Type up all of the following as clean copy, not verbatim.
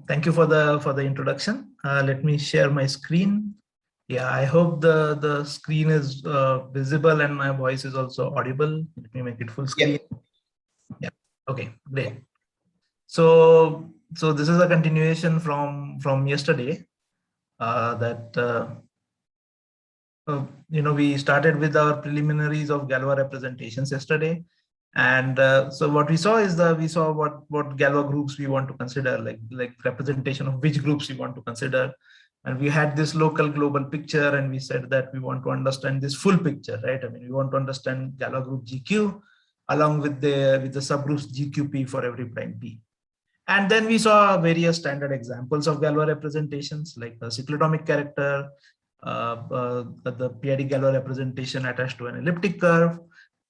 Thank you for the introduction. Let me share my screen. Yeah, I hope the screen is visible and my voice is also audible. Let me make it full screen. Yeah. Okay. Great. So this is a continuation from yesterday. We started with our preliminaries of Galois representations yesterday. And so what we saw is we saw what Galois groups we want to consider, like representation of which groups we want to consider. And we had this local global picture, and we said that we want to understand this full picture, right? I mean, we want to understand Galois group GQ along with the subgroups GQP for every prime P. And then we saw various standard examples of Galois representations, like the cyclotomic character, the periodic Galois representation attached to an elliptic curve.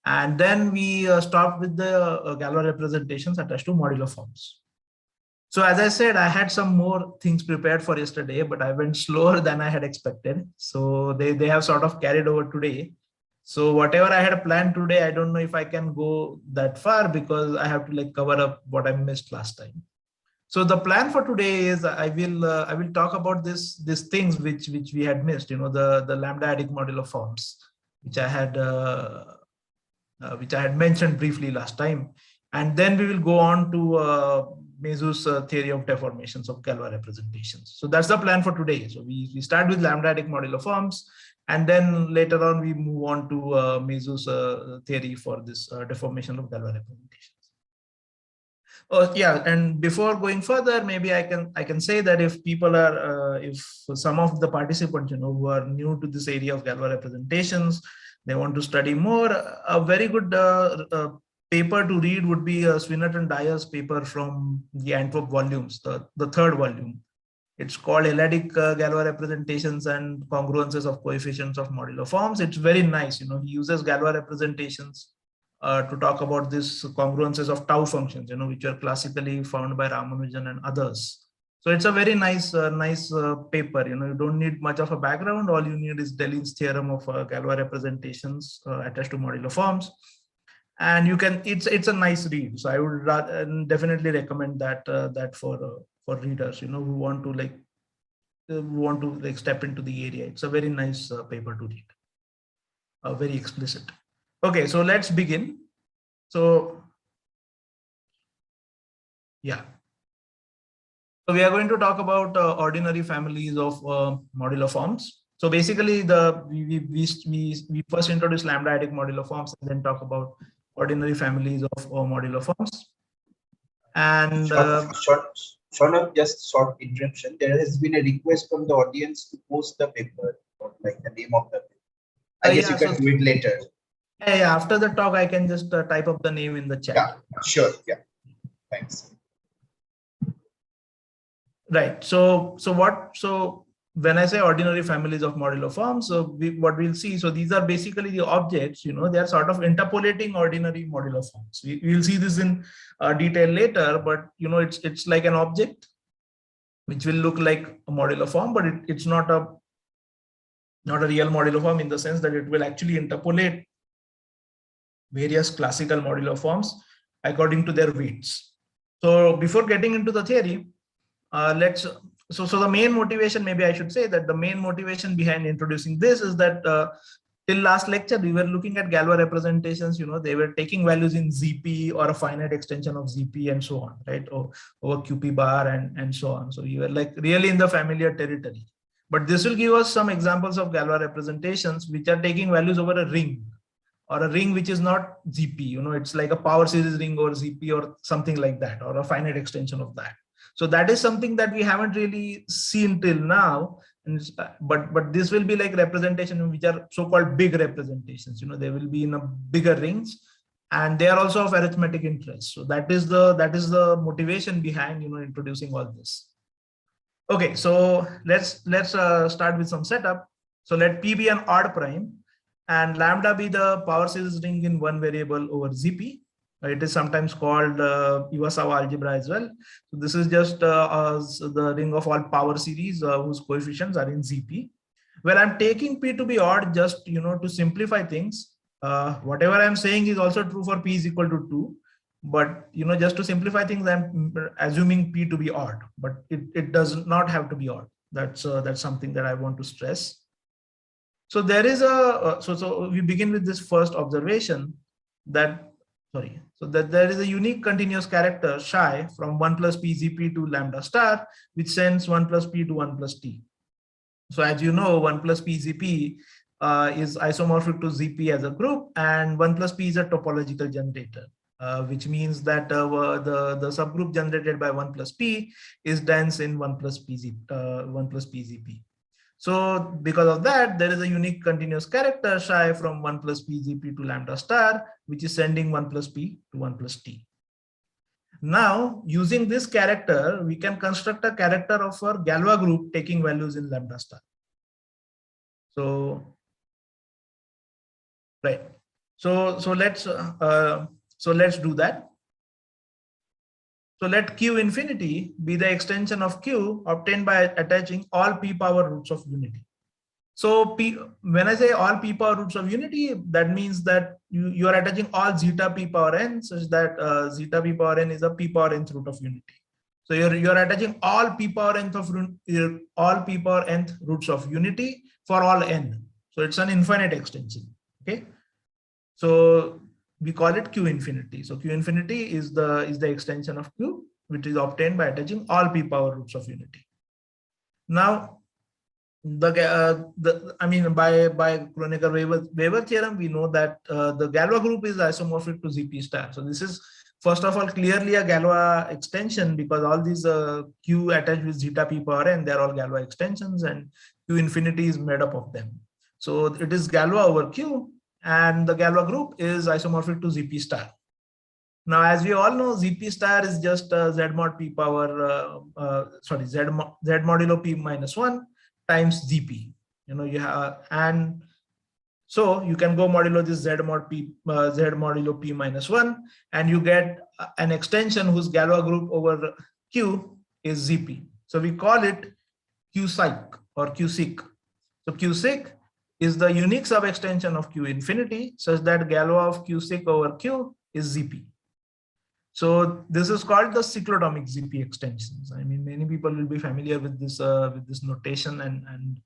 And then we stopped with the Galois representations attached to modular forms. So as I said, I had some more things prepared for yesterday, but I went slower than I had expected. So they have sort of carried over today. So whatever I had planned today, I don't know if I can go that far because I have to cover up what I missed last time. So the plan for today is I will talk about these things which we had missed, the lambda-adic modular forms, which I had mentioned briefly last time, and then we will go on to Mesus theory of deformations of Galois representations. So that's the plan for today. So we start with lambda-adic modular forms, and then later on we move on to Mesus theory for this deformation of Galois representations. Oh yeah, and before going further, maybe I can say that if people are, if some of the participants, who are new to this area of Galois representations, they want to study more, a very good paper to read would be Swinnerton-Dyer's paper from the Antwerp volumes, the third volume. It's called Elliptic Galois representations and congruences of coefficients of modular forms. It's very nice. He uses Galois representations to talk about these congruences of tau functions, which are classically found by Ramanujan and others. So it's a very nice paper. You don't need much of a background. All you need is Deline's theorem of Galois representations attached to modular forms, and you can. It's a nice read. So I would definitely recommend that for readers, who want to step into the area. It's a very nice paper to read. Very explicit. Okay, so let's begin. So yeah. So we are going to talk about ordinary families of modular forms. So basically, we first introduce lambda-adic modular forms and then talk about ordinary families of modular forms. And Shaunak, just short interruption. There has been a request from the audience to post the paper, or like the name of the paper. I guess you can do it later. Yeah, after the talk, I can just type up the name in the chat. Yeah, sure. Yeah, thanks. Right. So when I say ordinary families of modular forms, so what we'll see, so these are basically the objects, they are sort of interpolating ordinary modular forms. We'll see this in detail later, but it's like an object which will look like a modular form, but it's not a real modular form in the sense that it will actually interpolate various classical modular forms according to their weights. So before getting into the theory, so the main motivation, maybe I should say that the main motivation behind introducing this is that till last lecture we were looking at Galois representations. They were taking values in ZP or a finite extension of ZP and so on, right? Or over QP bar and so on. So you were really in the familiar territory. But this will give us some examples of Galois representations which are taking values over a ring, or a ring which is not ZP. It's like a power series ring or ZP or something like that, or a finite extension of that. So that is something that we haven't really seen till now. But this will be like representation which are so-called big representations. They will be in a bigger rings, and they are also of arithmetic interest. So that is the motivation behind introducing all this. Okay, so let's start with some setup. So let P be an odd prime, and lambda be the power series ring in one variable over ZP. It is sometimes called Iwasawa algebra as well. So this is just the ring of all power series whose coefficients are in ZP. Where I'm taking P to be odd just to simplify things. Whatever I'm saying is also true for P is equal to 2. But just to simplify things, I'm assuming P to be odd, but it does not have to be odd. That's something that I want to stress. So there is so we begin with this first observation that there is a unique continuous character psi from 1 plus PZP to lambda star, which sends 1 plus P to 1 plus T. So as you know, 1 plus PZP is isomorphic to ZP as a group, and 1 plus P is a topological generator, which means that the subgroup generated by 1 plus P is dense in 1 plus PZP. So because of that, there is a unique continuous character psi from 1 plus PZP to lambda star, which is sending 1 plus P to 1 plus T. Now, using this character, we can construct a character of our Galois group taking values in lambda star. So, right. So let's do that. So let Q infinity be the extension of Q obtained by attaching all P power roots of unity. So when I say all P power roots of unity, that means that you are attaching all zeta P power n, such that zeta P power n is a P power nth root of unity. So you're attaching all P power nth roots of unity for all n. So it's an infinite extension. Okay. So we call it Q infinity. So Q infinity is the extension of Q, which is obtained by attaching all P power roots of unity. Now, by Kronecker-Weber theorem, we know that the Galois group is isomorphic to ZP star. So this is first of all clearly a Galois extension, because all these Q attached with zeta P power n, they are all Galois extensions, and Q infinity is made up of them. So it is Galois over Q, and the Galois group is isomorphic to ZP star. Now, as we all know, ZP star is just Z mod P power, Z modulo P minus 1 times ZP. You have, and so you can go modulo this Z modulo P minus 1, and you get an extension whose Galois group over Q is ZP. So we call it Q-psych or Q-seq. So Q-seq is the unique sub-extension of Q infinity, such that Galois of Q-seq over Q is ZP. So this is called the cyclotomic ZP extensions. I mean, many people will be familiar with this notation and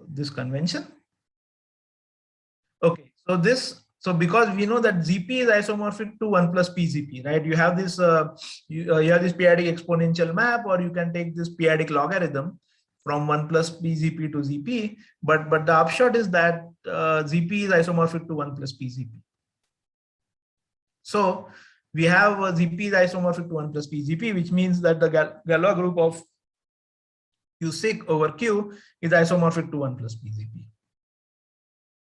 this convention. Okay, so because we know that ZP is isomorphic to 1 plus PZP, right? You have this you have this periodic exponential map, or you can take this periodic logarithm from 1 plus PZP to ZP, but the upshot is that ZP is isomorphic to 1 plus PZP. So we have ZP is isomorphic to 1 plus PZP, which means that the Galois group of Q-seq over Q is isomorphic to 1 plus PZP.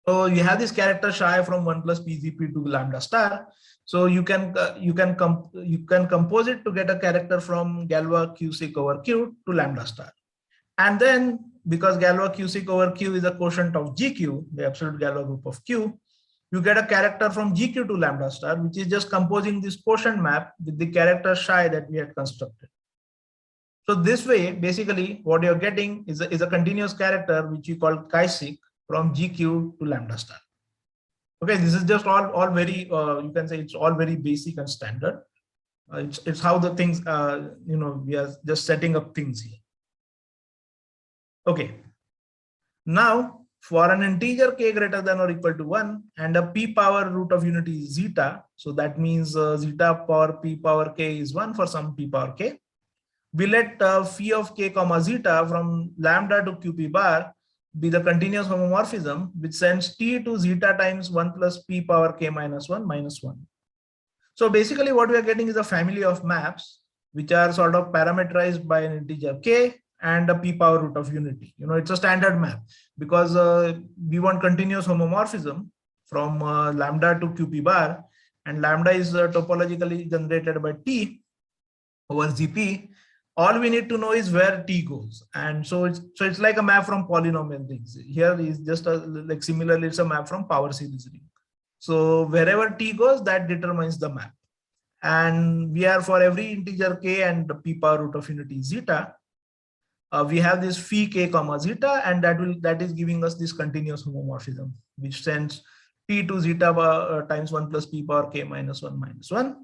So you have this character psi from 1 plus PZP to lambda star. So you can compose it to get a character from Galois Q-seq over Q to lambda star. And then, because Galois Q-seq over Q is a quotient of GQ, the absolute Galois group of Q, you get a character from GQ to lambda star, which is just composing this quotient map with the character psi that we had constructed. So this way, basically, what you're getting is a continuous character, which you call chi-seq, from GQ to lambda star. Okay, this is just all very, you can say it's all very basic and standard. It's how the things, we are just setting up things here. Okay, now for an integer k greater than or equal to 1 and a P power root of unity is zeta, so that means zeta power P power k is 1 for some P power k. We let phi of k comma zeta from lambda to qp bar be the continuous homomorphism, which sends t to zeta times 1 plus P power k minus 1 minus 1. So basically what we are getting is a family of maps which are sort of parameterized by an integer k and a P power root of unity. It's a standard map because we want continuous homomorphism from lambda to qp bar, and lambda is topologically generated by t over zp. All we need to know is where t goes, and so it's like a map from polynomial rings. Here is just like similarly it's a map from power series ring. So wherever t goes, that determines the map, and we are for every integer k and the P power root of unity zeta. We have this phi k comma zeta, and that is giving us this continuous homomorphism, which sends t to zeta times 1 plus p power k minus 1 minus 1.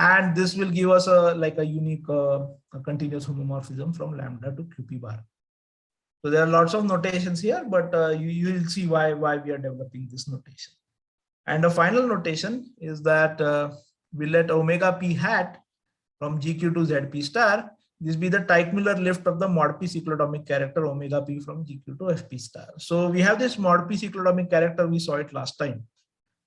And this will give us a unique a continuous homomorphism from lambda to qp bar. So there are lots of notations here, but you will see why we are developing this notation. And the final notation is that we let omega p hat from gq to zp star, this be the Teichmüller lift of the mod p cyclotomic character omega p from gq to fp star. So we have this mod p cyclotomic character, we saw it last time.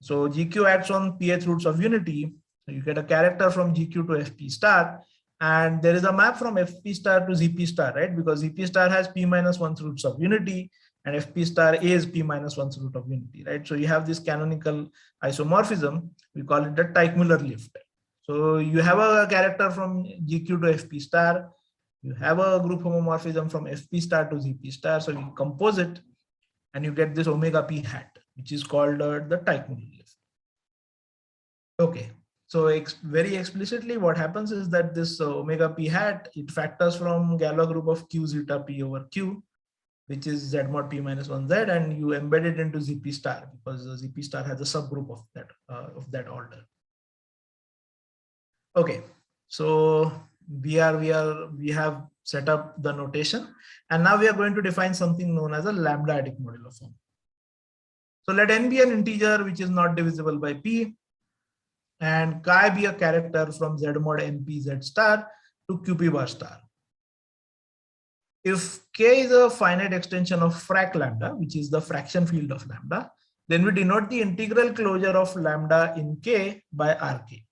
So gq acts on pth roots of unity. So you get a character from gq to fp star, and there is a map from fp star to zp star, right? Because zp star has p minus 1 roots of unity, and fp star is p minus 1 root of unity, right? So you have this canonical isomorphism. We call it the Teichmüller lift. So you have a character from gq to fp star. You have a group homomorphism from fp star to zp star. So you compose it, and you get this omega p hat, which is called the Teichmüller lift. Okay. So very explicitly, what happens is that this omega p hat, it factors from Galois group of q zeta p over q, which is z mod p minus 1z, and you embed it into zp star because the zp star has a subgroup of that order. Okay, so we have set up the notation, and now we are going to define something known as a lambda-adic modular form. So let n be an integer which is not divisible by p, and chi be a character from z mod np z star to qp bar star. If k is a finite extension of frac lambda, which is the fraction field of lambda, then we denote the integral closure of lambda in k by rk.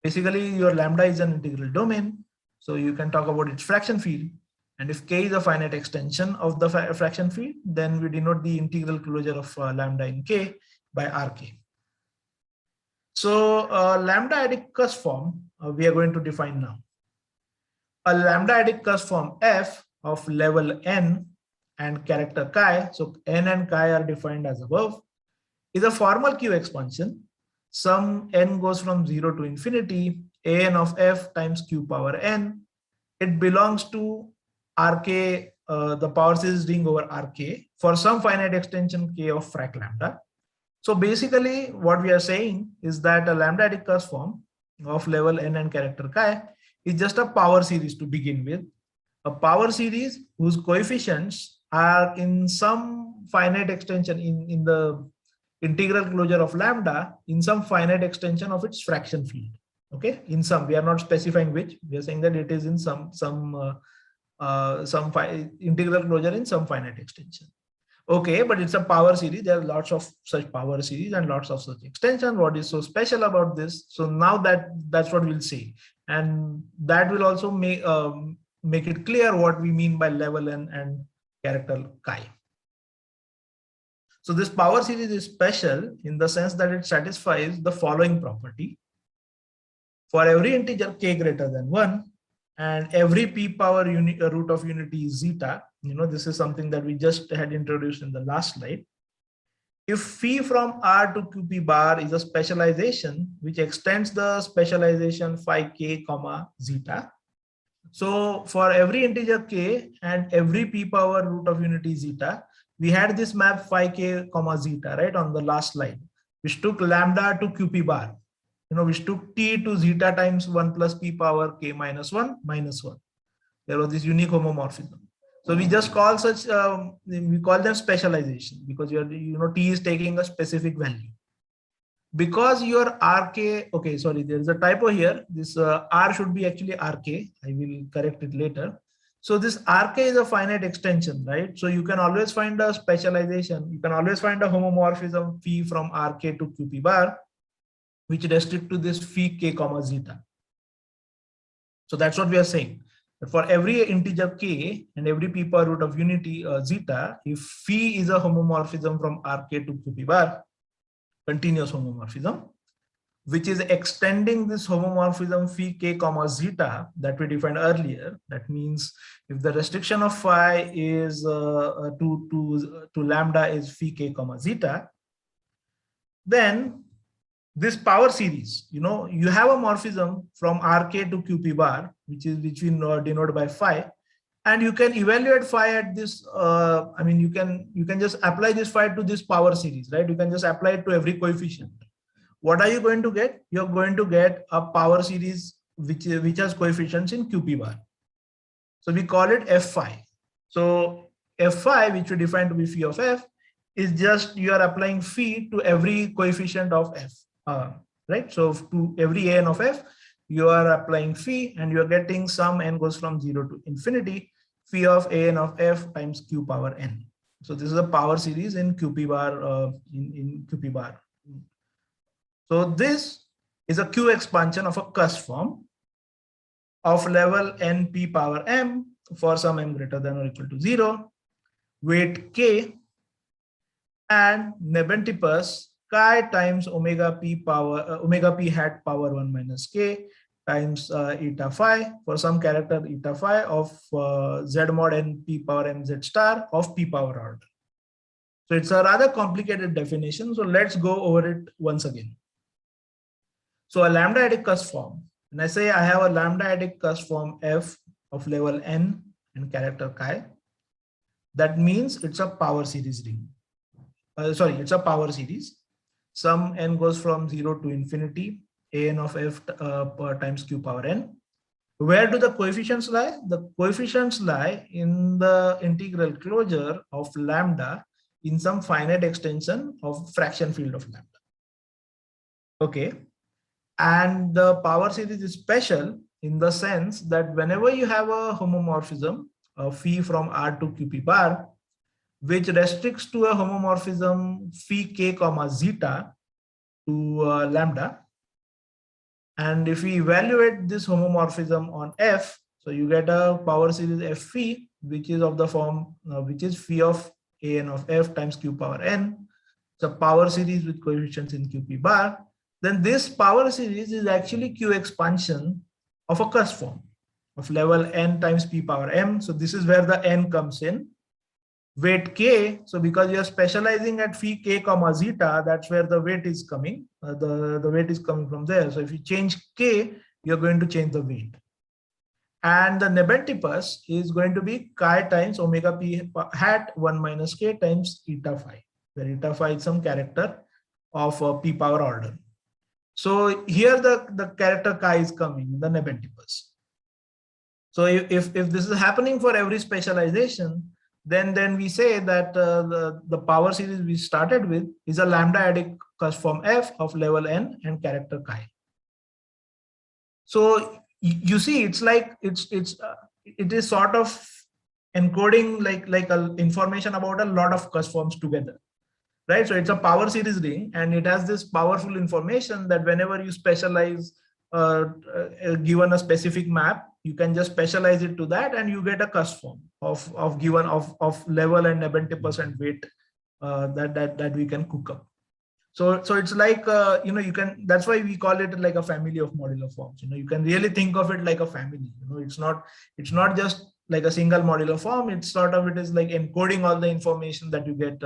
Basically, your lambda is an integral domain, so you can talk about its fraction field. And if k is a finite extension of the fraction field, then we denote the integral closure of lambda in k by rk. So lambda-adic cusp form we are going to define now. A lambda-adic cusp form f of level n and character chi, so n and chi are defined as above, is a formal Q expansion. Sum n goes from 0 to infinity, an of f times q power n. It belongs to rk, the power series ring over rk for some finite extension k of frac lambda. So basically what we are saying is that a lambda-adic cusp form of level n and character chi is just a power series to begin with. A power series whose coefficients are in some finite extension in the integral closure of lambda in some finite extension of its fraction field. Okay, in some, we are not specifying which, we are saying that it is in some integral closure in some finite extension. Okay, but it's a power series. There are lots of such power series and lots of such extension. What is so special about this? So now that's what we'll say, and that will also make it clear what we mean by level n and character chi. So this power series is special in the sense that it satisfies the following property. For every integer k greater than 1 and every p power root of unity is zeta, this is something that we just had introduced in the last slide. If phi from r to qp bar is a specialization which extends the specialization phi k comma zeta. So for every integer k and every p power root of unity zeta, we had this map phi k comma zeta, right, on the last slide, which took lambda to qp bar, which took t to zeta times 1 plus p power k minus 1 minus 1. There was this unique homomorphism. So we just call such, we call them specialization because t is taking a specific value. Because your rk, okay, sorry, there is a typo here. This r should be actually rk. I will correct it later. So this rk is a finite extension, right? So you can always find a specialization. You can always find a homomorphism phi from rk to qp bar, which restrict to this phi k comma zeta. So that's what we are saying. That for every integer k and every p power root of unity zeta, if phi is a homomorphism from rk to qp bar, continuous homomorphism, which is extending this homomorphism phi k comma zeta that we defined earlier. That means if the restriction of phi is to lambda is phi k comma zeta, then this power series, you have a morphism from rk to qp bar, which we denote by phi, And you can evaluate phi at this. I mean, you can just apply this phi to this power series, right? You can just apply it to every coefficient. What are you going to get? You're going to get a power series which has coefficients in QP bar. So we call it F phi. So F phi, which we define to be phi of F, is just you are applying phi to every coefficient of F, right? So to every an of F, you are applying phi, and you are getting some n goes from 0 to infinity, phi of an of F times q power n. So this is a power series in QP bar, in QP bar. So this is a Q expansion of a cusp form of level np power m for some m greater than or equal to 0, weight k, and Nebentipus chi times omega p hat power 1 minus k times eta phi for some character eta phi of z mod n p power m z star of p power order. So it's a rather complicated definition. So let's go over it once again. So a lambda-adic cusp form, and I say I have a lambda-adic cusp form f of level n and character chi. That means it's a power series ring. It's a power series. Some n goes from 0 to infinity, an of f times q power n. Where do the coefficients lie? The coefficients lie in the integral closure of lambda in some finite extension of fraction field of lambda. Okay. And the power series is special in the sense that whenever you have a homomorphism, a phi from R to QP bar, which restricts to a homomorphism phi k comma zeta to lambda. And if we evaluate this homomorphism on F, so you get a power series F phi, which is of the form, which is phi of an of F times q power n. It's a power series with coefficients in QP bar. Then this power series is actually Q expansion of a cusp form of level n times p power m. So this is where the n comes in. Weight k, so because you are specializing at phi k comma zeta, that's where the weight is coming. The weight is coming from there. So if you change k, you're going to change the weight. And the Nebentipus is going to be chi times omega p hat 1 minus k times eta phi, where eta phi is some character of p power order. So here the character chi is coming, the Nebentipus. So if this is happening for every specialization, then we say that the power series we started with is a lambda-adic cusp form F of level n and character chi. So you see, it's like it is sort of encoding like a information about a lot of cusp forms together. Right, so it's a power series ring, and it has this powerful information that whenever you specialize, given a specific map, you can just specialize it to that, and you get a cusp form of given of level and Nebentipus and weight that we can cook up. So it's like you can. That's why we call it like a family of modular forms. You can really think of it like a family. It's not just like a single modular form. It's sort of, it is like encoding all the information that you get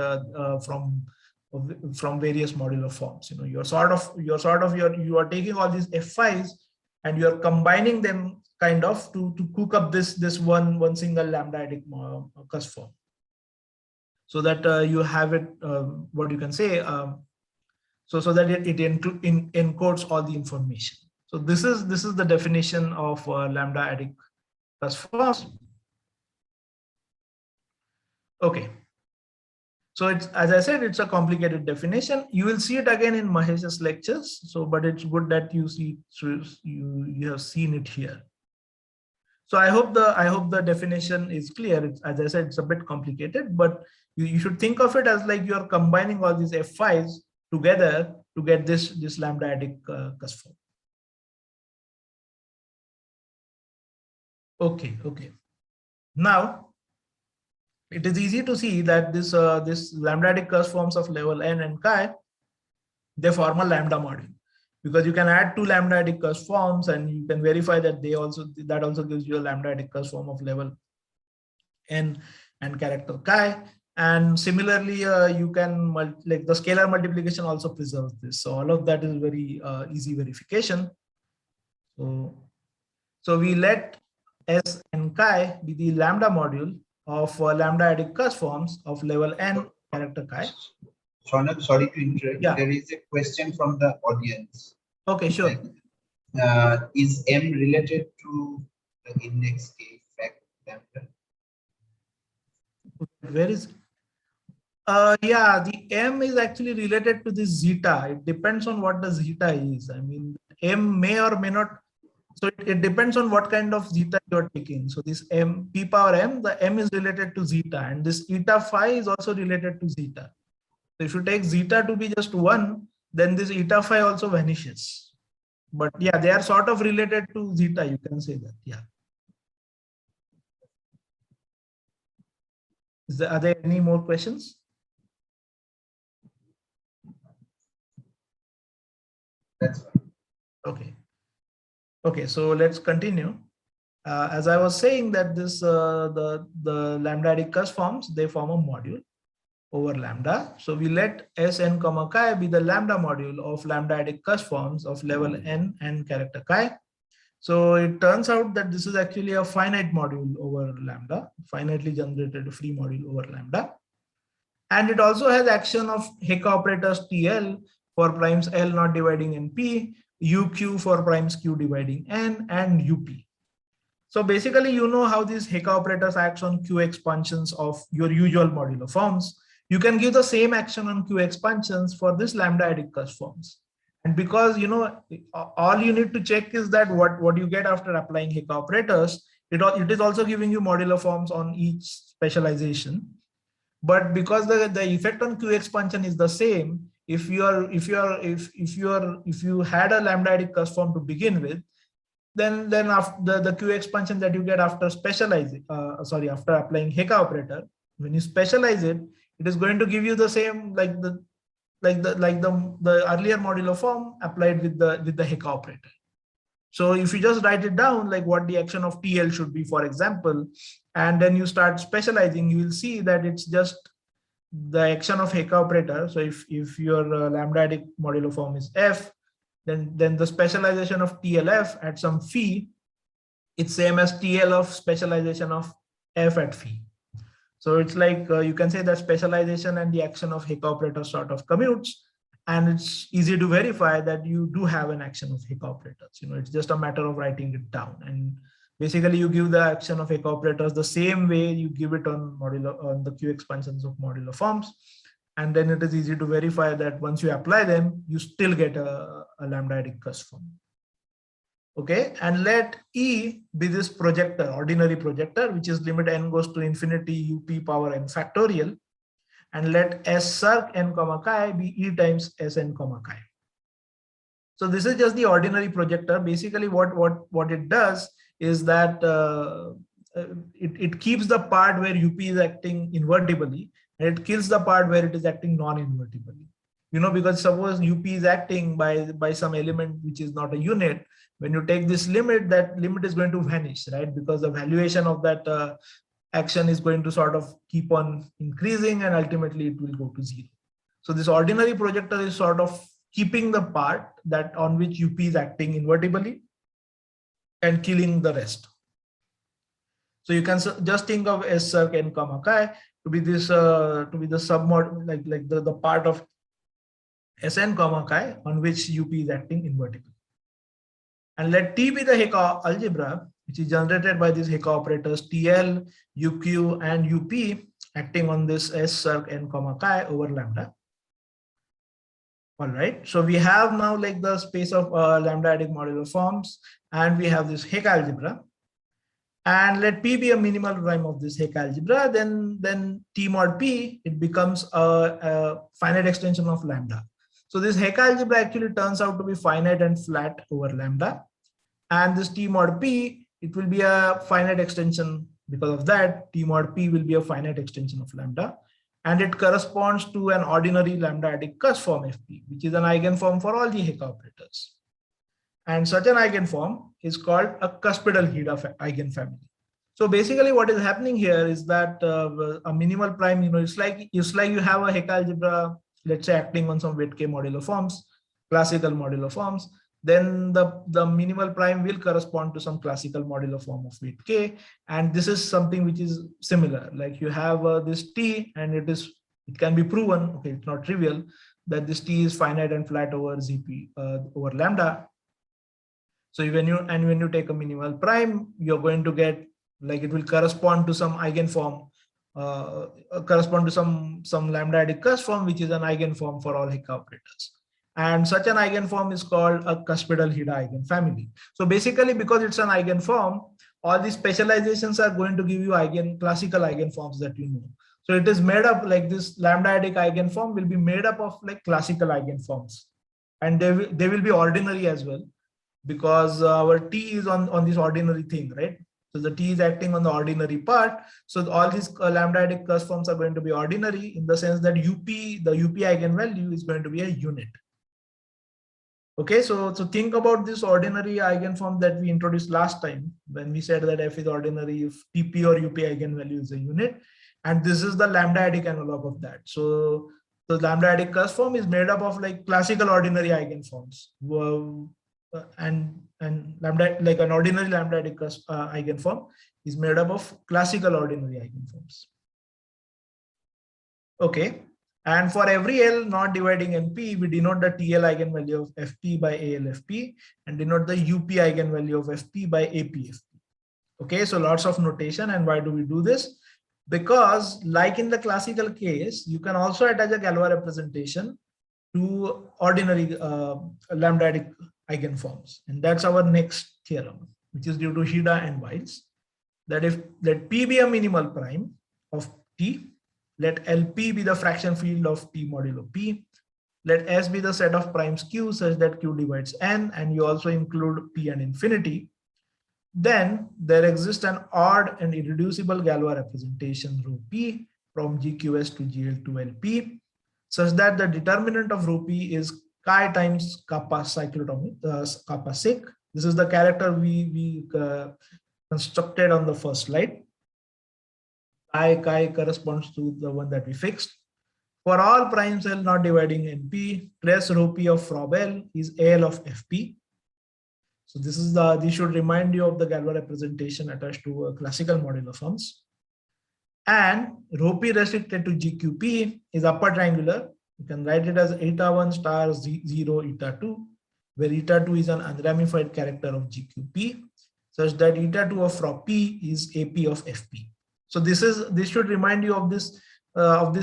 from various modular forms. You are taking all these F5s and you are combining them kind of to cook up this one single lambda-adic cusp form, so that you have it, what you can say, so that it encodes all the information. So this is the definition of lambda-adic cusp forms. Okay. So it's, as I said, it's a complicated definition. You will see it again in Mahesh's lectures. So, but it's good that you see, you have seen it here. So I hope the definition is clear. As I said, it's a bit complicated, but you should think of it as like you're combining all these F5s together to get this lambda-adic cusp form. Okay. Now, it is easy to see that this lambda-adic cusp forms of level n and chi, they form a lambda module, because you can add two lambda-adic cusp forms and you can verify that that also gives you a lambda-adic cusp form of level n and character chi. And similarly, you can like the scalar multiplication also preserves this. So all of that is very easy verification. So we let S and chi be the lambda module of lambda-adic cusp forms of level n character chi. Shaunak, sorry to interrupt. Yeah. There is a question from the audience. Okay, sure. Like, is M related to the index K fact lambda? Where is? Yeah, the M is actually related to this zeta. It depends on what the zeta is. I mean, M may or may not. So it depends on what kind of zeta you're taking. So this M, P power M, the M is related to zeta, and this eta phi is also related to zeta. So if you take zeta to be just 1, then this eta phi also vanishes. But yeah, they are sort of related to zeta, you can say that. Yeah. Are there any more questions? That's fine. Okay. Okay, so let's continue. As I was saying that this the lambda-adic cusp forms, they form a module over lambda. So we let Sn comma chi be the lambda module of lambda-adic cusp forms of level n and character chi. So it turns out that this is actually a finite module over lambda, finitely generated free module over lambda. And it also has action of Hecke operators TL for primes L not dividing n p, UQ for primes Q dividing n, and UP. So basically, you know how these Hecke operators acts on Q expansions of your usual modular forms. You can give the same action on Q expansions for this lambda-adic cusp forms. And because, you know, all you need to check is that what you get after applying Hecke operators, it is also giving you modular forms on each specialization. But because the effect on Q expansion is the same, if you had a lambda-adic cusp form to begin with, then after the Q expansion that you get after specializing, after applying Hecke operator, when you specialize it, it is going to give you the same like the earlier modular form applied with the Hecke operator. So if you just write it down, like what the action of TL should be, for example, and then you start specializing, you will see that it's just the action of Hecke operator. So if your lambda-adic modular form is F, then the specialization of TLF at some phi, it's same as TL of specialization of F at phi. So it's like you can say that specialization and the action of Hecke operator sort of commutes, and it's easy to verify that you do have an action of Hecke operators. You know, it's just a matter of writing it down, and basically you give the action of Hecke operators the same way you give it on the Q expansions of modular forms. And then it is easy to verify that once you apply them, you still get a lambda-adic cusp form. Okay, and let E be this projector, ordinary projector, which is limit n goes to infinity UP power n factorial, and let S circ n comma chi be E times Sn comma chi. So this is just the ordinary projector. Basically, what it does is that it keeps the part where UP is acting invertibly, and it kills the part where it is acting non-invertibly. You know, because suppose UP is acting by some element which is not a unit. When you take this limit, that limit is going to vanish, right? Because the valuation of that action is going to sort of keep on increasing, and ultimately it will go to 0. So this ordinary projector is sort of keeping the part that on which UP is acting invertibly and killing the rest. So you can just think of S circ n comma chi to be this to be the submod, like the part of Sn comma chi on which UP is acting invertibly. And let T be the Hecke algebra, which is generated by these Hecke operators TL, UQ, and UP acting on this S circ n comma chi over lambda. All right, so we have now like the space of lambda-adic modular forms, and we have this Hecke algebra. And let P be a minimal prime of this Hecke algebra, then T mod P, it becomes a finite extension of lambda. So this Hecke algebra actually turns out to be finite and flat over lambda. And this T mod P, it will be a finite extension. Because of that, T mod P will be a finite extension of lambda. And it corresponds to an ordinary lambda-adic cusp form Fp, which is an eigenform for all the Hecke operators. And such an eigenform is called a cuspidal Hida eigenfamily. So basically what is happening here is that a minimal prime, you know, it's like you have a Hecke algebra, let's say acting on some weight K modular forms, classical modular forms. then the minimal prime will correspond to some classical modular form of weight k. And this is something which is similar. Like you have this T, and it can be proven, okay, it's not trivial, that this T is finite and flat over ZP over lambda. So when you take a minimal prime, you're going to get, like, it will correspond to some eigenform, correspond to some lambda-adic cusp form, which is an eigenform for all Hicke operators. And such an eigenform is called a cuspidal Hida eigenfamily. So basically, because it's an eigenform, all these specializations are going to give you classical eigenforms that you know. So it is made up, like this lambda-adic eigenform will be made up of like classical eigenforms, and they will be ordinary as well, because our T is on this ordinary thing, right? So the T is acting on the ordinary part. So all these lambda-adic cusp forms are going to be ordinary in the sense that the UP eigenvalue is going to be a unit. Okay, so think about this ordinary eigenform that we introduced last time when we said that F is ordinary if TP or UP eigenvalue is a unit, and this is the lambda-adic analog of that. So the lambda-adic cusp form is made up of like classical ordinary eigenforms, and lambda, like an ordinary lambda-adic cusp eigenform is made up of classical ordinary eigenforms. Okay. And for every L not dividing NP, we denote the TL eigenvalue of FP by ALFP and denote the UP eigenvalue of FP by APFP. Okay, so lots of notation. And why do we do this? Because like in the classical case, you can also attach a Galois representation to ordinary lambda-adic eigenforms. And that's our next theorem, which is due to Hida and Wiles, that let P be a minimal prime of T, let LP be the fraction field of T modulo P, let S be the set of primes Q such that Q divides N, and you also include P and infinity. Then there exists an odd and irreducible Galois representation rho P from GQS to GL to LP, such that the determinant of rho P is chi times kappa cyclotomic, kappa sig. This is the character we constructed on the first slide. Chi corresponds to the one that we fixed. For all primes L not dividing NP, trace rho P of Froebel is AL of FP. So this should remind you of the Galois representation attached to classical modular forms. And rho P restricted to GQP is upper triangular. You can write it as eta 1 star 0 eta 2, where eta 2 is an unramified character of GQP, such that eta 2 of Fro P is AP of FP. So this should remind you of this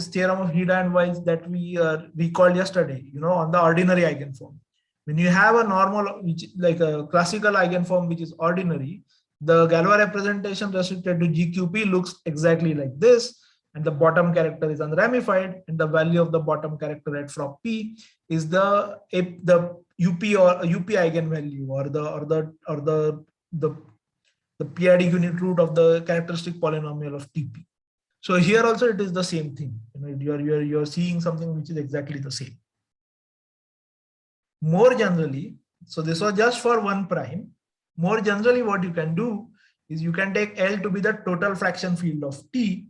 theorem of Hida and Wiles that we called yesterday, on the ordinary eigenform. When you have a normal, like a classical eigenform which is ordinary, the Galois representation restricted to GQP looks exactly like this, and the bottom character is unramified, and the value of the bottom character at Fro P is the UP or UP eigenvalue or the PID unit root of the characteristic polynomial of TP. So here also it is the same thing. You're seeing something which is exactly the same. More generally, so this was just for one prime. More generally, what you can do is you can take L to be the total fraction field of T.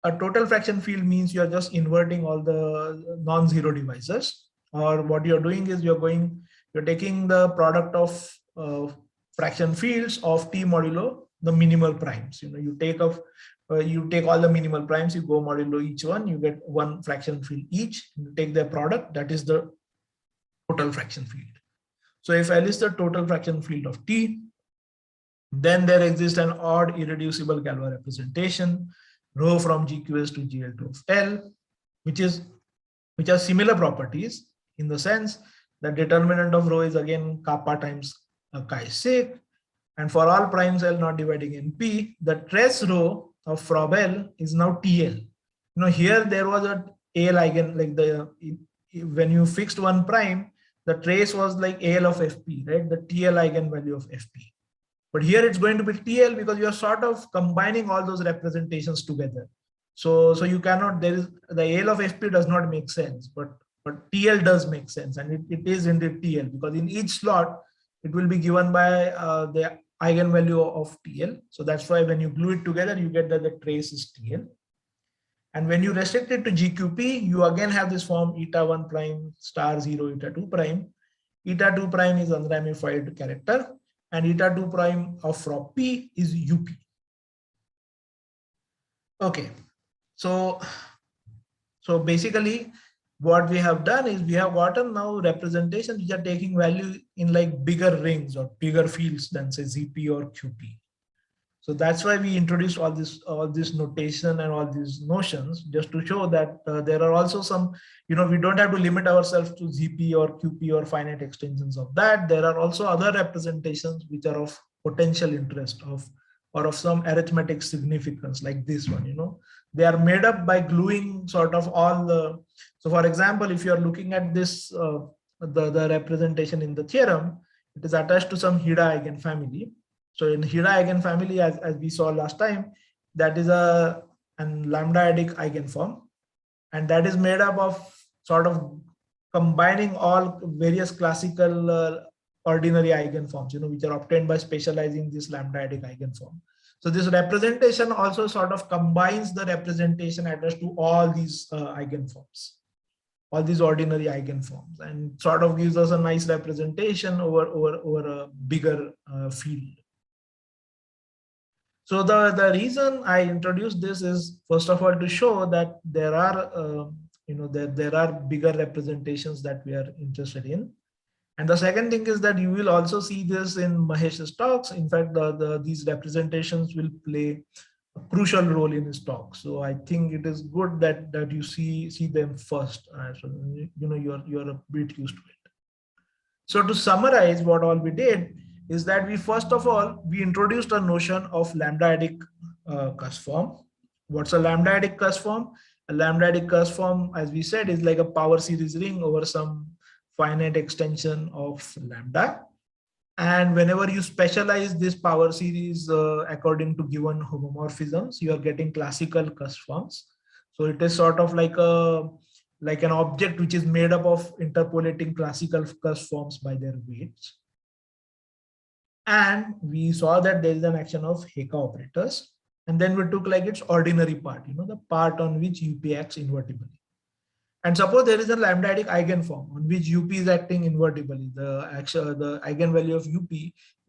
A total fraction field means you're just inverting all the non-zero divisors, or what you're doing is you're taking the product of fraction fields of T modulo the minimal primes. You take all the minimal primes, you go modulo each one, you get one fraction field each, you take their product, that is the total fraction field. So if L is the total fraction field of T, then there exists an odd irreducible Galois representation, rho from GQS to GL2 of L, which has similar properties in the sense that determinant of rho is again kappa times chi sig, and for all primes L not dividing NP, the trace rho of Froebel is now TL. Here there was a AL eigen, like when you fixed one prime, the trace was like AL of FP, right? The TL eigenvalue of FP. But here it's going to be TL because you're sort of combining all those representations together. So you cannot, the AL of FP does not make sense, but TL does make sense, and it is indeed TL because in each slot it will be given by the eigenvalue of TL. So that's why when you glue it together, you get that the trace is TL. And when you restrict it to GQP, you again have this form eta 1 prime star 0 eta 2 prime. Eta 2 prime is unramified character, and eta 2 prime of rho P is UP. Okay, so basically what we have done is we have gotten now representations which are taking value in like bigger rings or bigger fields than say ZP or QP. So that's why we introduced all this notation and all these notions, just to show that there are also some, we don't have to limit ourselves to ZP or QP or finite extensions of that. There are also other representations which are of potential interest or of some arithmetic significance, like this one. They are made up by gluing sort of all the. So for example, if you are looking at this, the representation in the theorem, it is attached to some Hida eigenfamily. So in Hida eigenfamily, as we saw last time, that is an lambda-adic eigenform, and that is made up of sort of combining all various classical ordinary eigenforms, which are obtained by specializing this lambda-adic eigenform. So this representation also sort of combines the representation attached to all these eigenforms, all these ordinary eigenforms, and sort of gives us a nice representation over a bigger field. So the reason I introduced this is, first of all, to show that there are there are bigger representations that we are interested in. And the second thing is that you will also see this in Mahesh's talks. In fact, these representations will play a crucial role in his talk. So I think it is good that you see them first. So you're a bit used to it. So to summarize what all we did is that we introduced a notion of lambda-adic cusp form. What's a lambda-adic cusp form? A lambda-adic cusp form, as we said, is like a power series ring over some finite extension of lambda. And whenever you specialize this power series according to given homomorphisms, you are getting classical cusp forms. So it is sort of like an object which is made up of interpolating classical cusp forms by their weights. And we saw that there is an action of Hecke operators. And then we took like its ordinary part, the part on which UP acts invertibly. And suppose there is a lambda-adic eigenform on which UP is acting invertibly. The eigenvalue of UP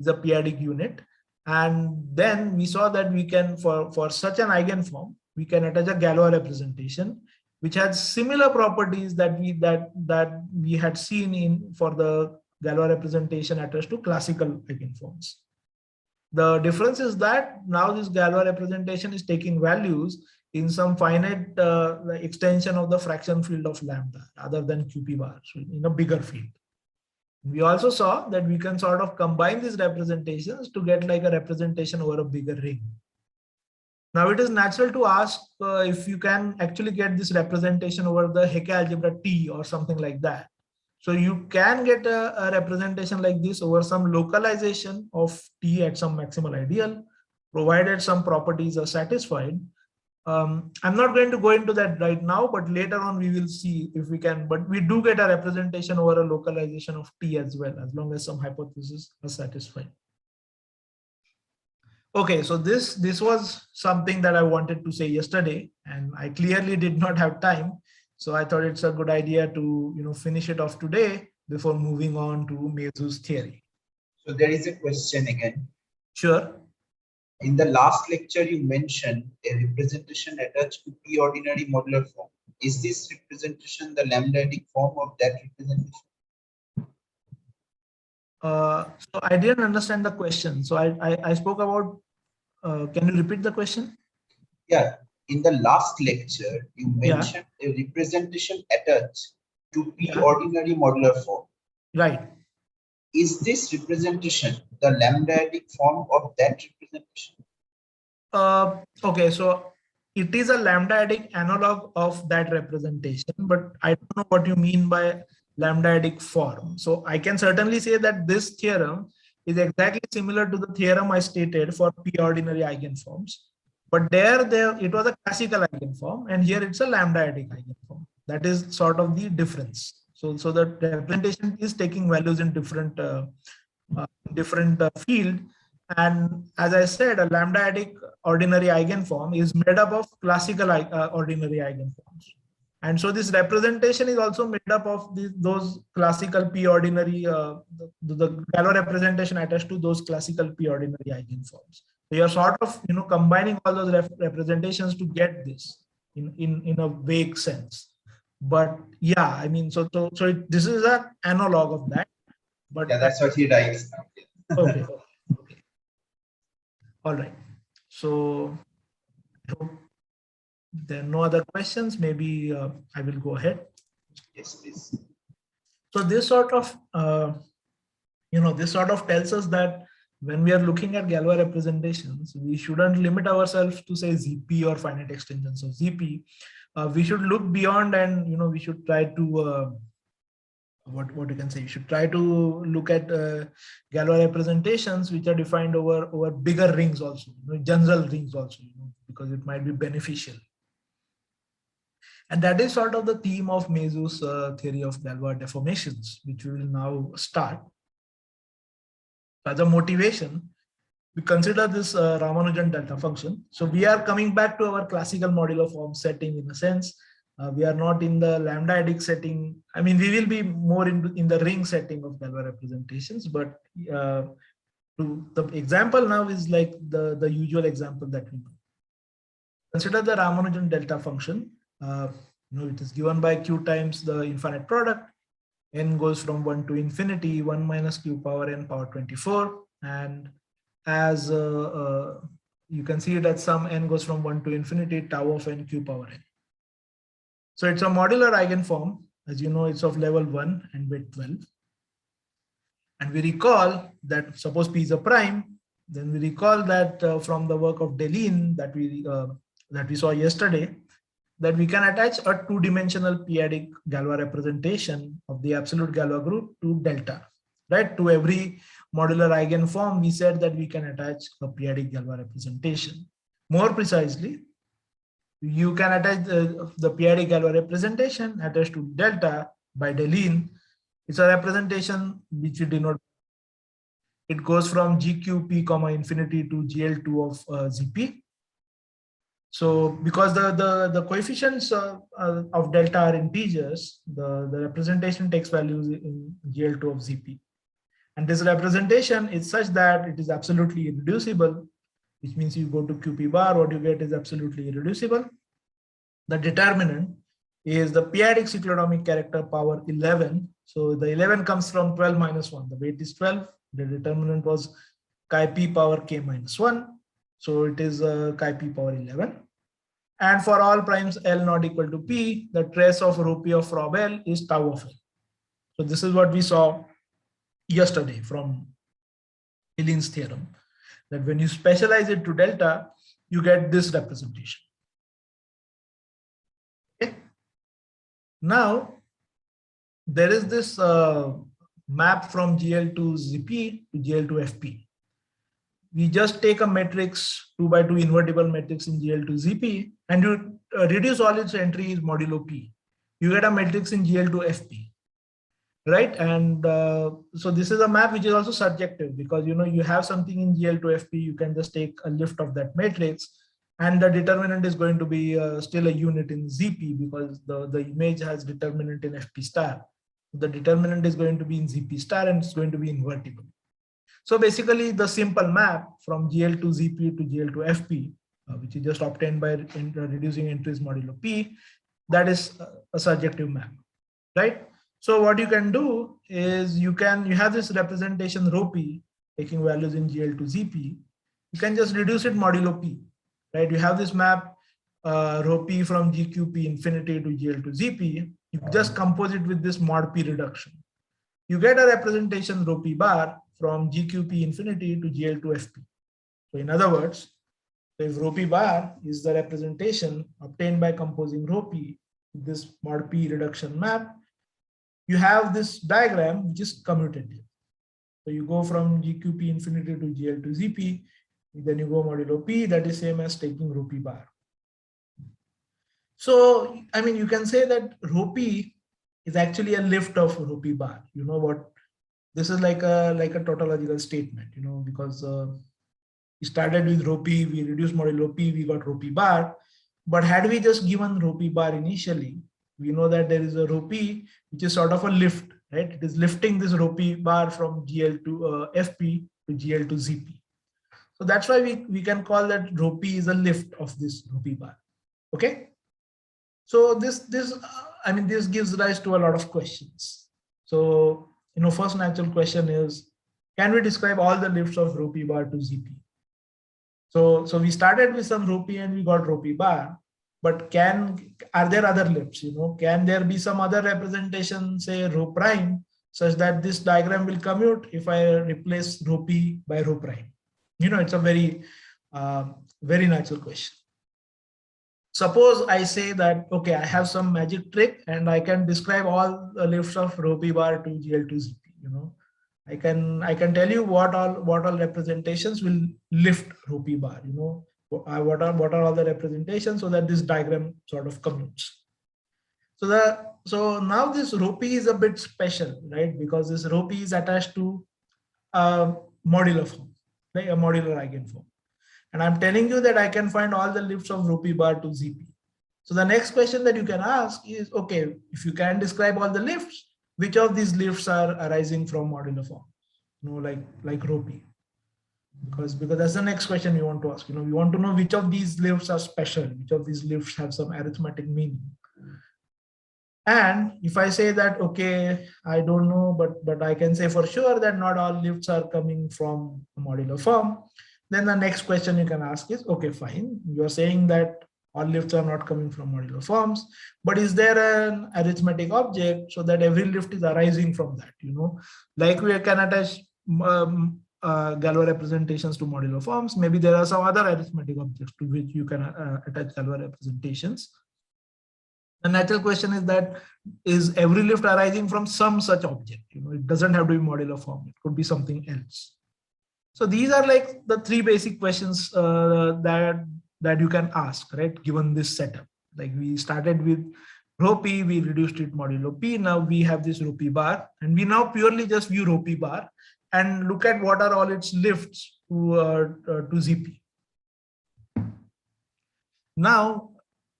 is a p-adic unit. And then we saw that we can, for such an eigenform, we can attach a Galois representation, which has similar properties that we had seen for the Galois representation attached to classical eigenforms. The difference is that now this Galois representation is taking values in some finite extension of the fraction field of lambda rather than QP bar, so in a bigger field. We also saw that we can sort of combine these representations to get like a representation over a bigger ring. Now it is natural to ask if you can actually get this representation over the Hecke algebra T or something like that. So you can get a representation like this over some localization of T at some maximal ideal, provided some properties are satisfied. I'm not going to go into that right now, but later on we will see if we can, but we do get a representation over a localization of T as well, as long as some hypotheses are satisfied. Okay, so this was something that I wanted to say yesterday, and I clearly did not have time. So I thought it's a good idea to finish it off today before moving on to Mesus theory. So there is a question again. Sure. In the last lecture, you mentioned a representation attached to P ordinary modular form. Is this representation the lambda-adic form of that representation? So I didn't understand the question. So I spoke about, can you repeat the question? Yeah, in the last lecture, you mentioned a representation attached to P ordinary modular form. Right. Is this representation the lambda-adic form of that representation? Okay, so it is a lambda-adic analog of that representation, but I don't know what you mean by lambda-adic form. So I can certainly say that this theorem is exactly similar to the theorem I stated for P ordinary eigenforms, but there it was a classical eigenform, and here it's a lambda-adic eigenform. That is sort of the difference. So the representation is taking values in different field, and as I said, a lambda-adic ordinary eigenform is made up of classical ordinary eigenforms. And so this representation is also made up of those classical p ordinary, the Galois representation attached to those classical p ordinary eigenforms. So you're sort of combining all those representations to get this in a vague sense. But yeah, I mean, so this is an analog of that. But yeah, that's what he writes now. Okay. All right. So I hope there are no other questions. Maybe I will go ahead. Yes, please. So this sort of, this sort of tells us that when we are looking at Galois representations, we shouldn't limit ourselves to say ZP or finite extensions of ZP. We should look beyond, and we should try to what you can say. You should try to look at Galois representations which are defined over bigger rings also, general rings also, because it might be beneficial. And that is sort of the theme of Mesus' theory of Galois deformations, which we will now start. As a motivation, we consider this Ramanujan delta function. So we are coming back to our classical modular form setting in a sense. We are not in the lambda-adic setting. I mean, we will be more in the ring setting of Galois representations, but the example now is like the usual example that we do. Consider the Ramanujan delta function. It is given by q times the infinite product. N goes from 1 to infinity, 1 minus q power n power 24. And as you can see that some n goes from 1 to infinity, tau of n q power n. So it's a modular eigenform. As you know, it's of level 1 and weight 12. And we recall that suppose P is a prime, then we recall that from the work of Delin that we saw yesterday, that we can attach a two-dimensional p-adic Galois representation of the absolute Galois group to delta, right? To every modular eigenform, we said that we can attach a p-adic Galois representation. More precisely, you can attach the p-adic Galois representation attached to delta by Delin. It's a representation which we denote. It goes from GQP comma infinity to GL2 of ZP. So because the coefficients of delta are integers, the representation takes values in GL2 of ZP. And this representation is such that it is absolutely irreducible, which means you go to QP bar, what you get is absolutely irreducible. The determinant is the p-adic cyclotomic character power 11. So the 11 comes from 12 minus 1. The weight is 12. The determinant was chi p power k minus 1. So it is chi p power 11. And for all primes L not equal to P, the trace of rho P of Rob L is tau of L. So this is what we saw yesterday from Delin's theorem, that when you specialize it to delta, you get this representation. Okay. Now, there is this map from GL to ZP to GL to FP. We just take a matrix 2 by 2 invertible matrix in GL to ZP and you reduce all its entries modulo P. You get a matrix in GL to FP, right? And so this is a map which is also surjective because you have something in GL to FP, you can just take a lift of that matrix and the determinant is going to be still a unit in ZP because the image has determinant in FP star. The determinant is going to be in ZP star and it's going to be invertible. So basically the simple map from GL to ZP to GL to FP, which is just obtained by reducing entries modulo P, that is a surjective map, right? So what you can do is you have this representation rho P taking values in GL to ZP. You can just reduce it modulo P, right? You have this map rho P from GQP infinity to GL to ZP. You just compose it with this mod P reduction. You get a representation rho P bar from GQP infinity to GL to FP. So in other words, if rho P bar is the representation obtained by composing rho P with this mod P reduction map, you have this diagram which is commutative. So you go from GQP infinity to GL to ZP, then you go modulo P, that is same as taking rho P bar. So, I mean, you can say that rho P is actually a lift of rho P bar. You know what? This is like a tautological statement, because we started with rho P, we reduced modulo P, we got rho P bar. But had we just given rho P bar initially, We know that there is a rho p, which is sort of a lift, right? It is lifting this rho p bar from GL to FP to GL to ZP. So that's why we can call that rho p is a lift of this rho p bar. Okay. So this gives rise to a lot of questions. So, first natural question is, can we describe all the lifts of rho p bar to ZP? So we started with some rho p and we got rho p bar, but are there other lifts? Can there be some other representation, say rho prime, such that this diagram will commute if I replace rho p by rho prime? It's a very, very natural question. Suppose I say that, okay, I have some magic trick and I can describe all the lifts of rho p bar to GL to ZP. I can tell you what all representations will lift rho p bar. What are all the representations so that this diagram sort of commutes. So now this rho p is a bit special, right? Because this rho p is attached to a modular form, like a modular eigenform. And I'm telling you that I can find all the lifts of rho p bar to ZP. So the next question that you can ask is, okay, if you can describe all the lifts, which of these lifts are arising from modular form? Like rho p. Because that's the next question you want to ask. We want to know which of these lifts are special, which of these lifts have some arithmetic meaning. And if I say that, okay, I don't know, but I can say for sure that not all lifts are coming from a modular form, then the next question you can ask is, okay, fine. You're saying that all lifts are not coming from modular forms, but is there an arithmetic object so that every lift is arising from that? Like we can attach Galois representations to modular forms. Maybe there are some other arithmetic objects to which you can attach Galois representations. The natural question is that, is every lift arising from some such object? It doesn't have to be modular form. It could be something else. So these are like the three basic questions that you can ask, right? Given this setup, like we started with rho p, we reduced it modulo p. Now we have this rho p bar, and we now purely just view rho p bar and look at what are all its lifts to ZP. Now,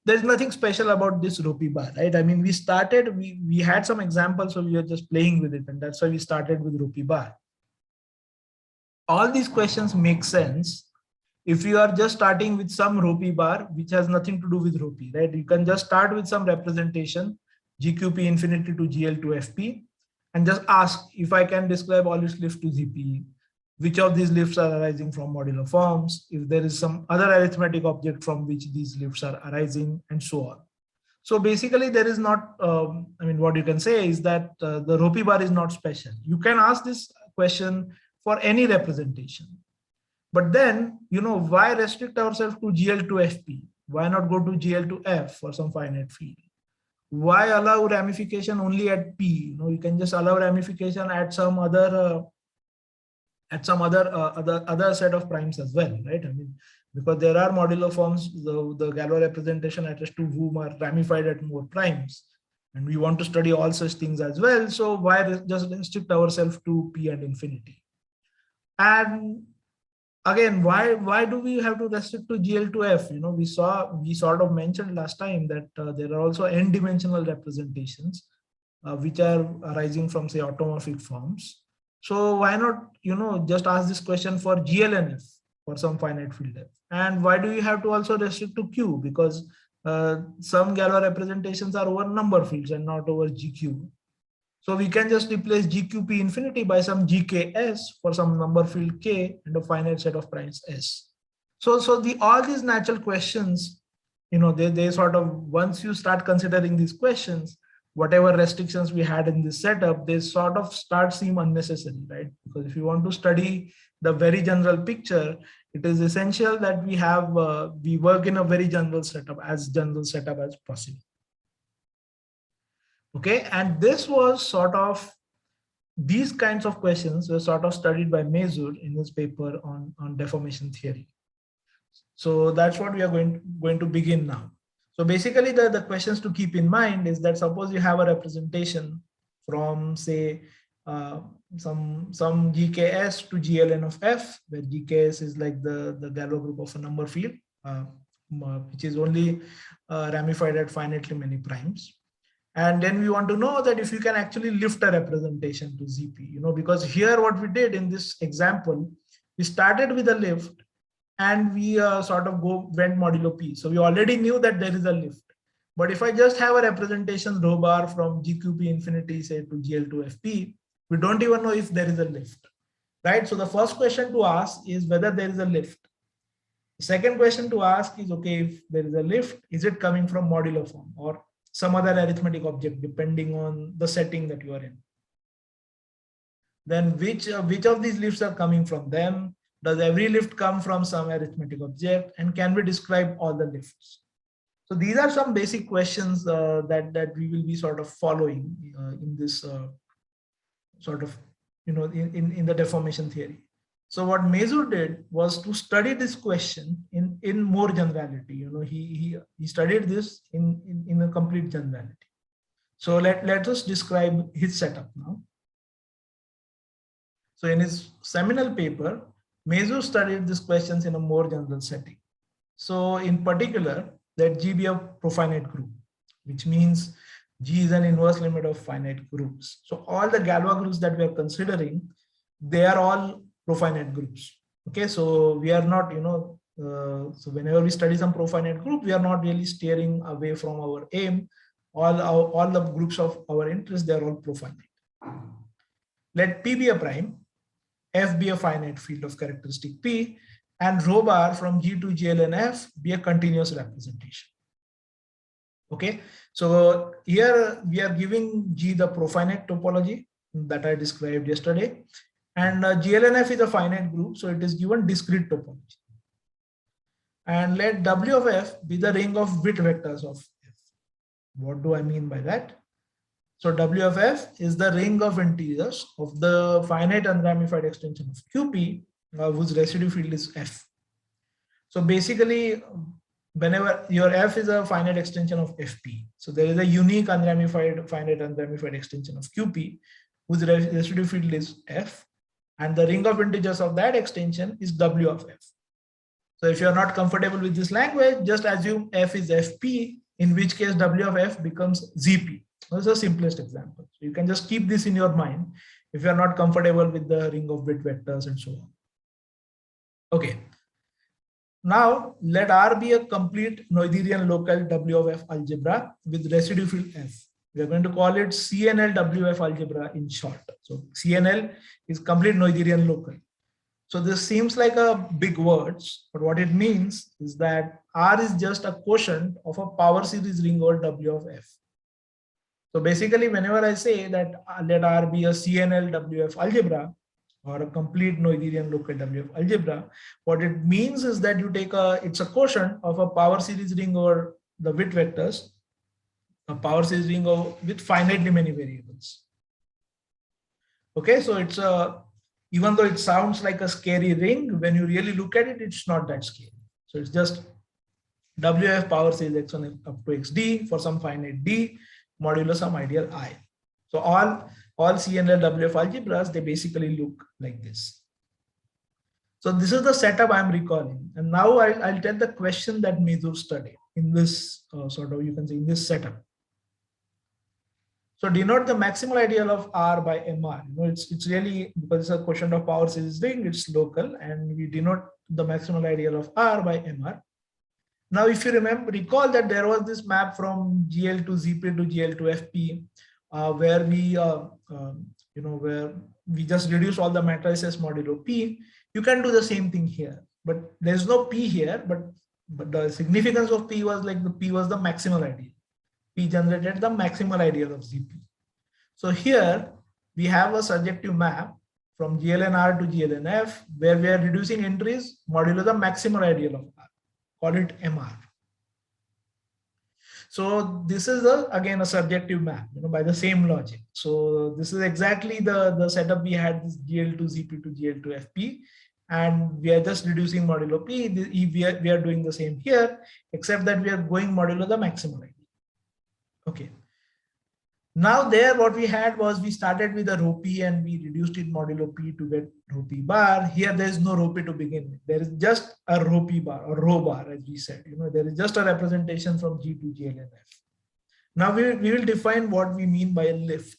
there's nothing special about this rho p bar, right? I mean, we had some examples, so we are just playing with it, and that's why we started with rho p bar. All these questions make sense if you are just starting with some rho p bar, which has nothing to do with rho p, right? You can just start with some representation, GQP infinity to GL to FP, and just ask if I can describe all its lifts to ZP, which of these lifts are arising from modular forms, if there is some other arithmetic object from which these lifts are arising, and so on. So basically, there is not, what you can say is that the rho p bar is not special. You can ask this question for any representation. But then, why restrict ourselves to GL to FP? Why not go to GL to F for some finite field? Why allow ramification only at P? You can just allow ramification at some other other set of primes as well, right? Because there are modular forms, the Galois representation attached to whom are ramified at more primes, and we want to study all such things as well. So why just restrict ourselves to P and infinity? And again, why do we have to restrict to GL to F? We sort of mentioned last time that there are also n-dimensional representations which are arising from, say, automorphic forms. So why not, just ask this question for GL and F for some finite field F? And why do you have to also restrict to Q? Because some Galois representations are over number fields and not over GQ. So we can just replace GQP infinity by some GKS for some number field K and a finite set of primes S. So all these natural questions, they sort of, once you start considering these questions, whatever restrictions we had in this setup, they sort of seem unnecessary, right? Because if you want to study the very general picture, it is essential that we work in a very general setup as possible. Okay, and this was sort of, these kinds of questions were sort of studied by Mesus in his paper on deformation theory. So that's what we are going to begin now. So basically the questions to keep in mind is that suppose you have a representation from, say, some GKS to GLN of F, where GKS is like the Galois group of a number field, which is only ramified at finitely many primes. And then we want to know that if you can actually lift a representation to ZP, because here what we did in this example, we started with a lift and we sort of went modulo P. So we already knew that there is a lift. But if I just have a representation rho bar from GQP infinity, say to GL to FP, we don't even know if there is a lift, right? So the first question to ask is whether there is a lift. The second question to ask is, okay, if there is a lift, is it coming from modulo form or some other arithmetic object, depending on the setting that you are in? Then which of these lifts are coming from them? Does every lift come from some arithmetic object? And can we describe all the lifts? So these are some basic questions that we will be sort of following in this sort of, in the deformation theory. So what Mesus did was to study this question in more generality. He studied this in a complete generality. So let us describe his setup now. So in his seminal paper, Mesus studied these questions in a more general setting. So in particular, that G be a profinite group, which means G is an inverse limit of finite groups. So all the Galois groups that we are considering, they are all profinite groups. Okay, so we are not, so whenever we study some profinite group, we are not really steering away from our aim. All the groups of our interest, they are all profinite. Let P be a prime, F be a finite field of characteristic P, and rho bar from G to GL and F be a continuous representation. Okay, so here we are giving G the profinite topology that I described yesterday, and GL and F is a finite group, so it is given discrete topology. And let W of F be the ring of bit vectors of F. What do I mean by that? So W of F is the ring of integers of the finite unramified extension of QP, whose residue field is F. So basically, whenever your F is a finite extension of FP, so there is a unique finite unramified extension of QP, whose residue field is F, and the ring of integers of that extension is W of F. So if you are not comfortable with this language, just assume F is FP, in which case W of F becomes ZP. That's the simplest example. So you can just keep this in your mind if you are not comfortable with the ring of bit vectors and so on. Okay. Now let R be a complete Noetherian local W of F algebra with residue field F. We are going to call it CNL WF algebra in short. So CNL is complete Noetherian local. So this seems like a big words, but what it means is that R is just a quotient of a power series ring over W of F. So basically, whenever I say that let R be a CNL WF algebra or a complete Noetherian local WF algebra, what it means is that you take it's a quotient of a power series ring over the bit vectors, a power series ring with finitely many variables. Okay, so it's even though it sounds like a scary ring, when you really look at it, it's not that scary. So it's just WF power series x1 up to xd for some finite d modulo some ideal I. So all CNL WF algebras, they basically look like this. So this is the setup I'm recalling. And now I'll tell the question that Mesus studied in this sort of, you can say, in this setup. So denote the maximal ideal of R by MR. It's really, because it's a quotient of power series ring, it's local, and we denote the maximal ideal of R by MR. Now, if you recall that there was this map from GL to ZP to GL to FP, where we just reduce all the matrices modulo P. You can do the same thing here, but there's no P here. But the significance of P was like the P was the maximal ideal. P generated the maximal ideal of ZP. So here we have a surjective map from GLNR to GLNF, where we are reducing entries modulo the maximal ideal of R. Call it MR. So this is again a surjective map, by the same logic. So this is exactly the setup we had, this GL to ZP to GL to FP, and we are just reducing modulo P. We are doing the same here, except that we are going modulo the maximal ideal. Okay. Now there what we had was we started with a rho P and we reduced it modulo P to get rho P bar. Here there is no rho P to begin with. There is just a rho P bar or rho bar, as we said. There is just a representation from G to GL and F. Now we will define what we mean by a lift.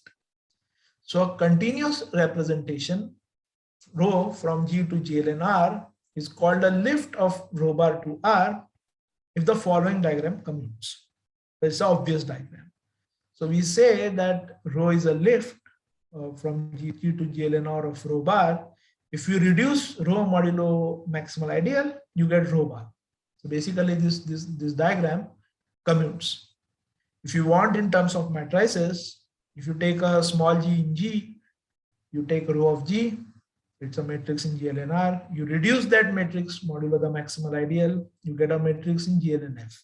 So a continuous representation rho from G to GLN R is called a lift of rho bar to R if the following diagram commutes. It's an obvious diagram. So we say that rho is a lift from GQ to GLN-R of rho bar. If you reduce rho modulo maximal ideal, you get rho bar. So basically this diagram commutes. If you want in terms of matrices, if you take a small g in G, you take a rho of G, it's a matrix in GLN-R, you reduce that matrix modulo the maximal ideal, you get a matrix in GLN-F.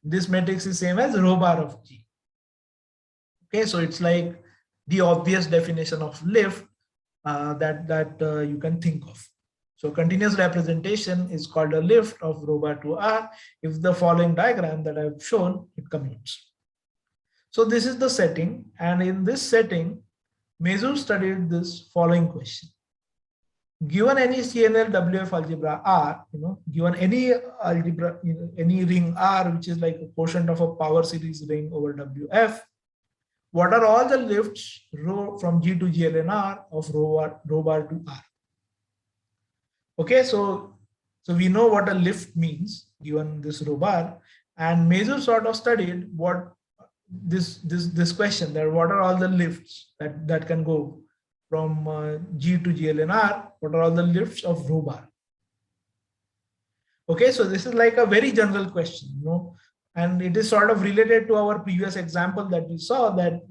This matrix is same as rho bar of G. Okay, so it's like the obvious definition of lift that you can think of. So continuous representation is called a lift of rho bar to R if the following diagram that I've shown, it commutes. So this is the setting, and in this setting, Mesus studied this following question. Given any CNL WF algebra R, given any algebra, any ring R, which is like a quotient of a power series ring over WF, what are all the lifts rho from G to GLN-R of rho bar to R? Okay, so we know what a lift means given this rho bar, and Mesus sort of studied what this question, that what are all the lifts that can go from G to GLN-R, what are all the lifts of rho bar? Okay, so this is like a very general question, and it is sort of related to our previous example that we saw that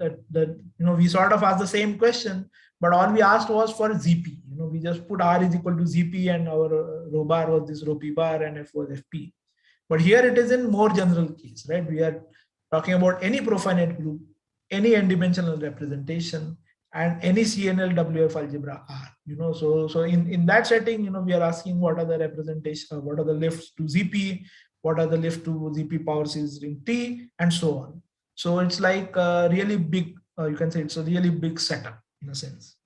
we sort of asked the same question, but all we asked was for ZP. We just put R is equal to ZP, and our rho bar was this rho P bar and F was FP. But here it is in more general case, right? We are talking about any profinite group, any n-dimensional representation, and any CNL WF algebra R. So in that setting, we are asking what are the representation, what are the lifts to ZP, what are the lifts to ZP power series ring T, and so on. So it's like a really big, you can say it's a really big setup in a sense.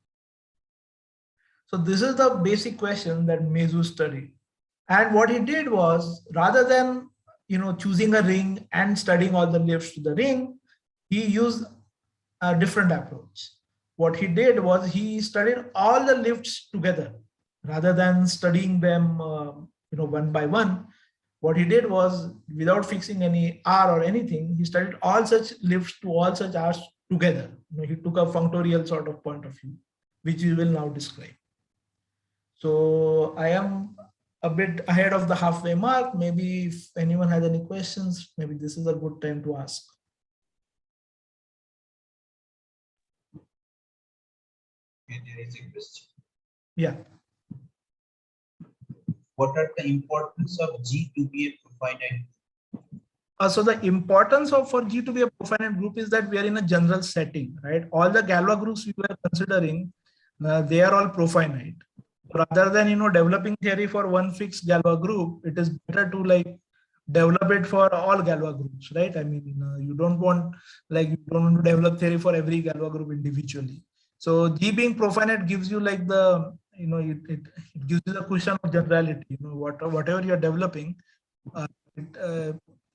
So this is the basic question that Mesus studied. And what he did was, rather than choosing a ring and studying all the lifts to the ring, he used a different approach. What he did was he studied all the lifts together rather than studying them one by one. What he did was, without fixing any R or anything, he studied all such lifts to all such R's together. He took a functorial sort of point of view, which we will now describe. So I am a bit ahead of the halfway mark. Maybe if anyone has any questions, maybe this is a good time to ask. Okay, there is a question. Yeah. What are the importance of G to be a profinite? So the importance of for G to be a profinite group is that we are in a general setting, right? All the Galois groups we were considering, they are all profinite. Rather than developing theory for one fixed Galois group, it is better to develop it for all Galois groups, right? I mean, you don't want to develop theory for every Galois group individually. So G being profinite gives you it gives you the cushion of generality. Whatever you're developing,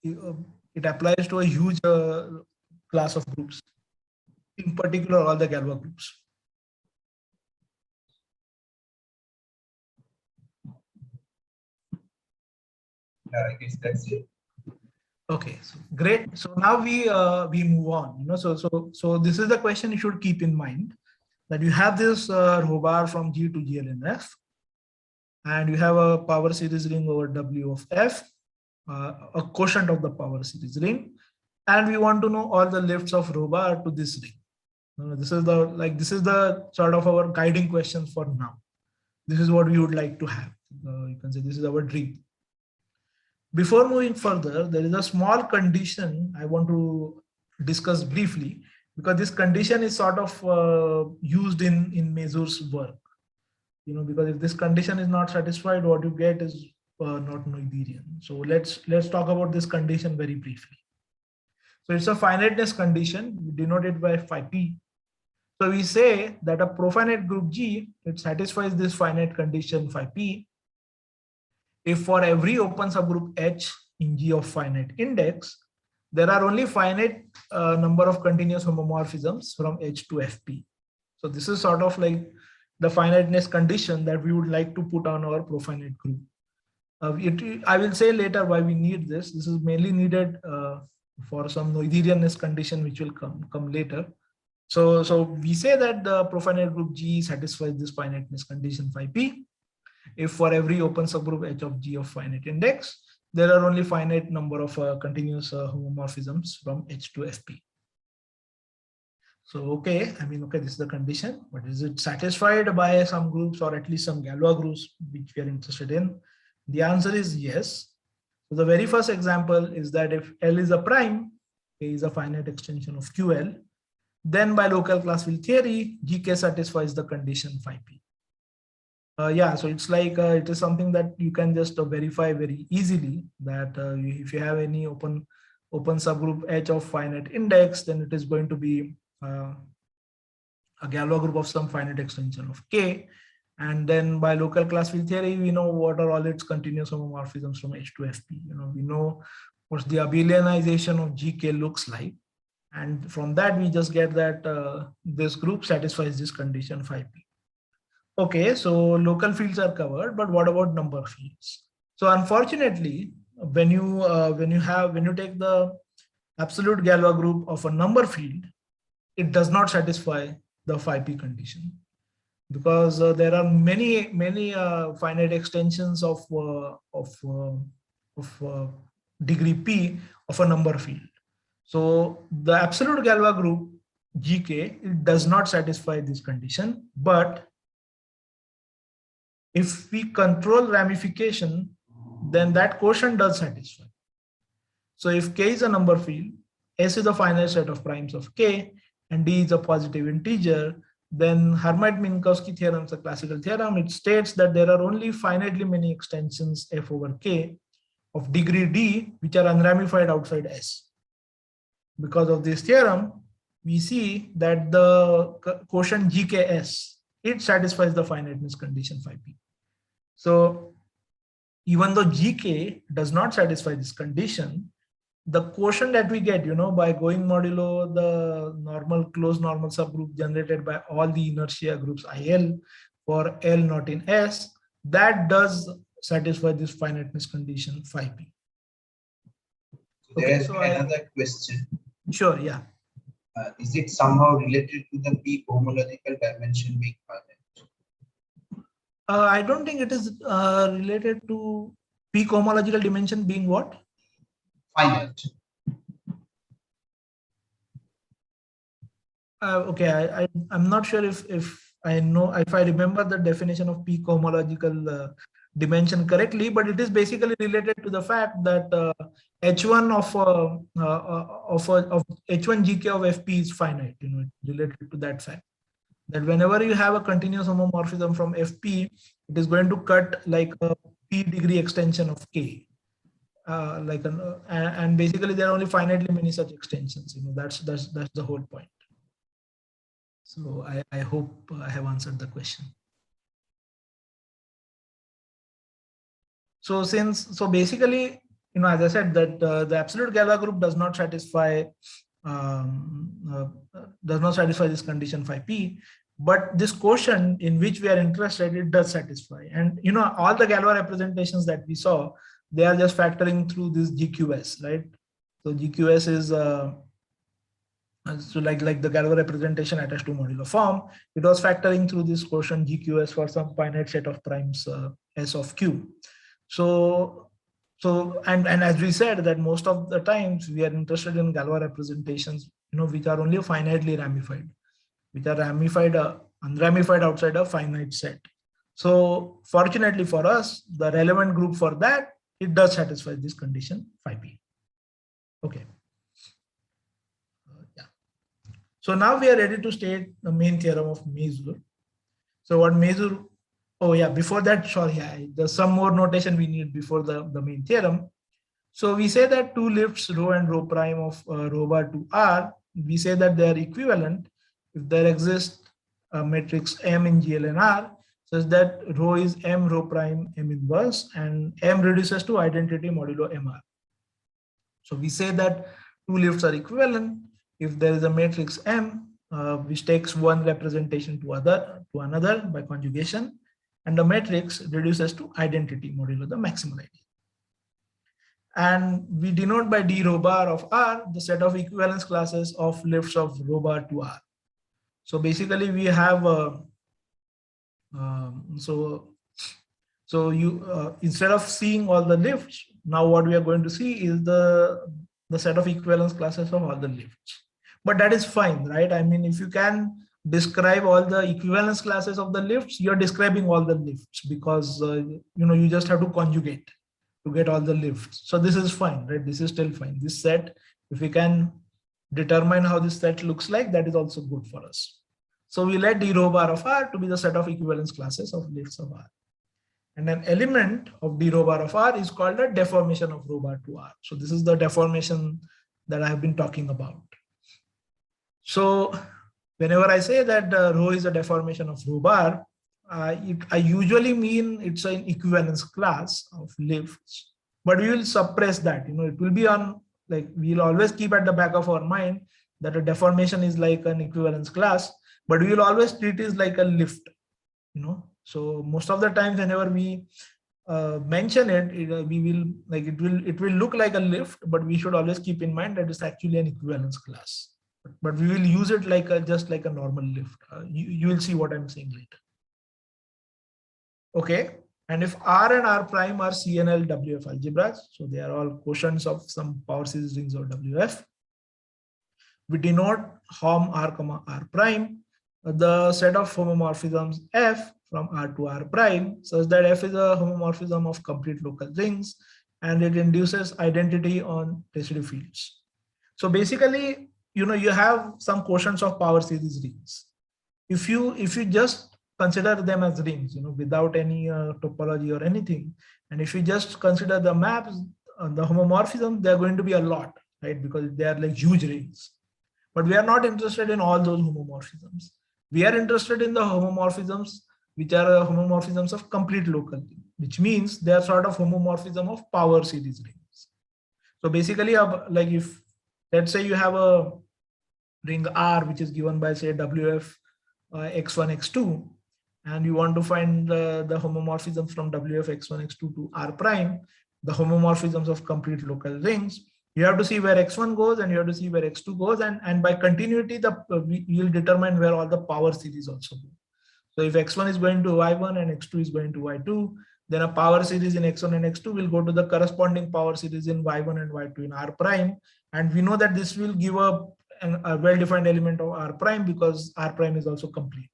it applies to a huge class of groups, in particular all the Galois groups. Yeah, I guess that's it. Okay, so great. So now we move on. So this is the question you should keep in mind, that you have this rho bar from G to GLN-F, and you have a power series ring over W of F, a quotient of the power series ring, and we want to know all the lifts of rho bar to this ring. This is the sort of our guiding question for now. This is what we would like to have. You can say this is our dream. Before moving further, there is a small condition I want to discuss briefly, because this condition is sort of used in Mesus' work. Because if this condition is not satisfied, what you get is not Noetherian. So let's talk about this condition very briefly. So it's a finiteness condition. We denote it by phi p. So we say that a profinite group G, it satisfies this finite condition phi p if for every open subgroup H in G of finite index, there are only finite number of continuous homomorphisms from H to FP. So this is sort of like the finiteness condition that we would like to put on our profinite group. I will say later why we need this. This is mainly needed for some Noetherianness condition, which will come later. So we say that the profinite group G satisfies this finiteness condition phi p if for every open subgroup H of G of finite index, there are only finite number of continuous homomorphisms from H to FP. So, okay, this is the condition, but is it satisfied by some groups or at least some Galois groups which we are interested in? The answer is yes. So the very first example is that if L is a prime, K is a finite extension of QL, then by local class field theory, GK satisfies the condition phi p. Yeah, so it's like it is something that you can just verify very easily that if you have any open subgroup H of finite index, then it is going to be a Galois group of some finite extension of K. And then by local class field theory, we know what are all its continuous homomorphisms from H to FP. We know what the abelianization of GK looks like. And from that, we just get that this group satisfies this condition phi p. Okay, so local fields are covered, but what about number fields? So unfortunately, when you take the absolute Galois group of a number field, it does not satisfy the phi p condition, because there are many finite extensions of degree p of a number field. So the absolute Galois group GK, it does not satisfy this condition, but if we control ramification, then that quotient does satisfy. So if K is a number field, S is a finite set of primes of K, and D is a positive integer, then Hermite-Minkowski theorem is a classical theorem. It states that there are only finitely many extensions F over K of degree D, which are unramified outside S. Because of this theorem, we see that the quotient GKS, it satisfies the finiteness condition phi p. So even though GK does not satisfy this condition, the quotient that we get, by going modulo the normal closed normal subgroup generated by all the inertia groups IL for L not in S, that does satisfy this finiteness condition phi p. There is another question. Sure, yeah. Is it somehow related to the peak homological dimension being finite? I don't think it is related to peak homological dimension being what? Finite. Okay, I'm not sure if I remember the definition of peak homological dimension correctly, but it is basically related to the fact that H1 of H1 GK of FP is finite. Related to that fact that whenever you have a continuous homomorphism from FP, it is going to cut like a P degree extension of K. And basically there are only finitely many such extensions. That's the whole point. So I hope I have answered the question. So basically, as I said, that the absolute Galois group does not satisfy this condition phi p, but this quotient in which we are interested, it does satisfy. And all the Galois representations that we saw, they are just factoring through this GQS, right? So GQS is so like the Galois representation attached to modular form, it was factoring through this quotient GQS for some finite set of primes S of Q. So and as we said that most of the times we are interested in Galois representations, which are only finitely ramified, which are ramified, unramified outside a finite set. So fortunately for us, the relevant group for that, it does satisfy this condition phi p. Okay. Yeah. So now we are ready to state the main theorem of Mesus. So what Mesus, oh yeah, before that, sorry, there's some more notation we need before the main theorem. So we say that two lifts rho and rho prime of rho bar to R, we say that they are equivalent if there exists a matrix M in GL and R, such that rho is M rho prime M inverse and M reduces to identity modulo MR. So we say that two lifts are equivalent if there is a matrix M which takes one representation to another by conjugation, and the matrix reduces to identity modulo the maximal ideal. And we denote by d rho bar of R the set of equivalence classes of lifts of rho bar to R. So basically we have so you instead of seeing all the lifts, now what we are going to see is the set of equivalence classes of all the lifts. But that is fine, right? I mean, if you can describe all the equivalence classes of the lifts, you're describing all the lifts, because you just have to conjugate to get all the lifts. So this is fine, right? This is still fine. This set, if we can determine how this set looks like, that is also good for us. So we let d rho bar of R to be the set of equivalence classes of lifts of R. And an element of d rho bar of R is called a deformation of rho bar to R. So this is the deformation that I have been talking about. So whenever I say that rho is a deformation of rho bar, I usually mean it's an equivalence class of lifts, but we will suppress that. It will be on, like, we'll always keep at the back of our mind that a deformation is like an equivalence class, but we will always treat it like a lift. So most of the times whenever we mention it, it will look like a lift, but we should always keep in mind that it's actually an equivalence class. But we will use it like just like a normal lift. You will see what I'm saying later. Okay, and if R and R prime are CNL WF algebras, so they are all quotients of some power series rings or WF, we denote Hom R, R prime the set of homomorphisms F from R to R prime, such that F is a homomorphism of complete local rings and it induces identity on residue fields. So basically, you have some quotients of power series rings. If you just consider them as rings, without any topology or anything, and if you just consider the maps, the homomorphism, they're going to be a lot, right? Because they are like huge rings. But we are not interested in all those homomorphisms. We are interested in the homomorphisms which are homomorphisms of complete local, which means they are sort of homomorphism of power series rings. So basically, like if let's say you have a ring R which is given by say WF x1 x2, and you want to find the homomorphisms from WF x1 x2 to R prime, the homomorphisms of complete local rings, you have to see where x1 goes and you have to see where x2 goes, and by continuity you'll determine where all the power series also go. So if x1 is going to y1 and x2 is going to y2, then a power series in x1 and x2 will go to the corresponding power series in y1 and y2 in R prime, and we know that this will give a well-defined element of R prime because R prime is also complete.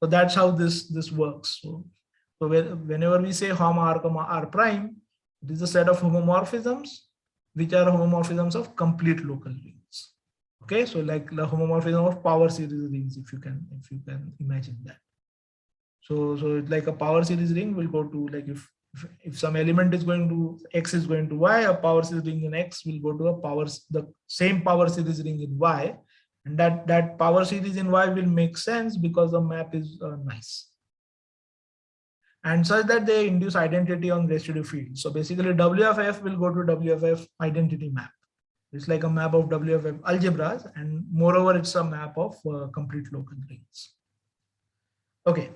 So that's how this works. So whenever we say Hom R, R prime, it is a set of homomorphisms which are homomorphisms of complete local rings. Okay, so like the homomorphism of power series rings, if you can imagine that. So like a power series ring will go to, like if some element is going to X is going to Y, a power series ring in X will go to the same power series ring in Y, and that power series in Y will make sense because the map is nice. And such that they induce identity on residue field. So basically WFF will go to WFF identity map. It's like a map of WFF algebras, and moreover it's a map of complete local rings. Okay.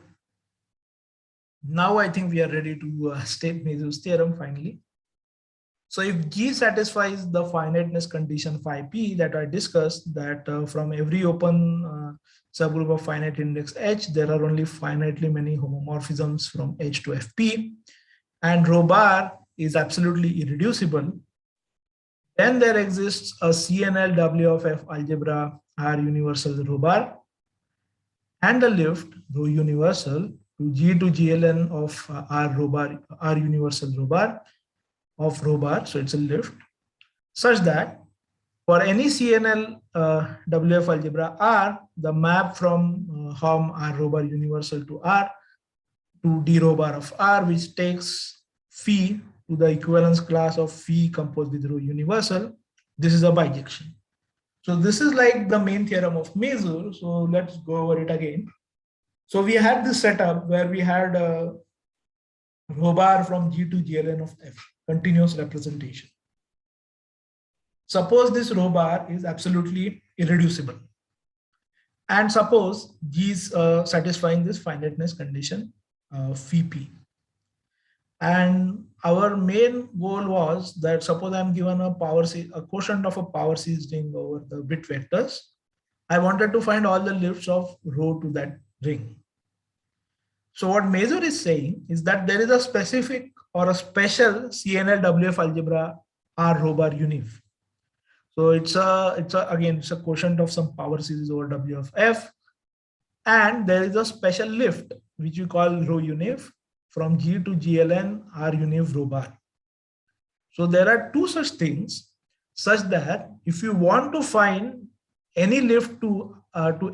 Now I think we are ready to state Mesus theorem finally. So if G satisfies the finiteness condition phi p that I discussed, that from every open subgroup of finite index H, there are only finitely many homomorphisms from H to Fp, and rho bar is absolutely irreducible, then there exists a CNL W of F algebra R universal rho bar and a lift rho universal to G to GLN of R rho bar, R universal rho bar of rho bar, so it's a lift, such that for any CNL WF algebra R, the map from Hom R rho bar universal to R to D rho bar of R, which takes phi to the equivalence class of phi composed with rho universal, this is a bijection. So this is like the main theorem of Mesus. So let's go over it again. So we had this setup where we had rho bar from G to GLN of F, continuous representation. Suppose this rho bar is absolutely irreducible. And suppose G is satisfying this finiteness condition phi p. And our main goal was that suppose I'm given a quotient of a power series ring over the bit vectors. I wanted to find all the lifts of rho to that ring. So what Mesus is saying is that there is a specific or a special CNL WF algebra R rho bar univ. So it's a quotient of some power series over W of F. And there is a special lift, which we call rho univ from G to GLN R univ rho bar. So there are two such things, such that if you want to find any lift to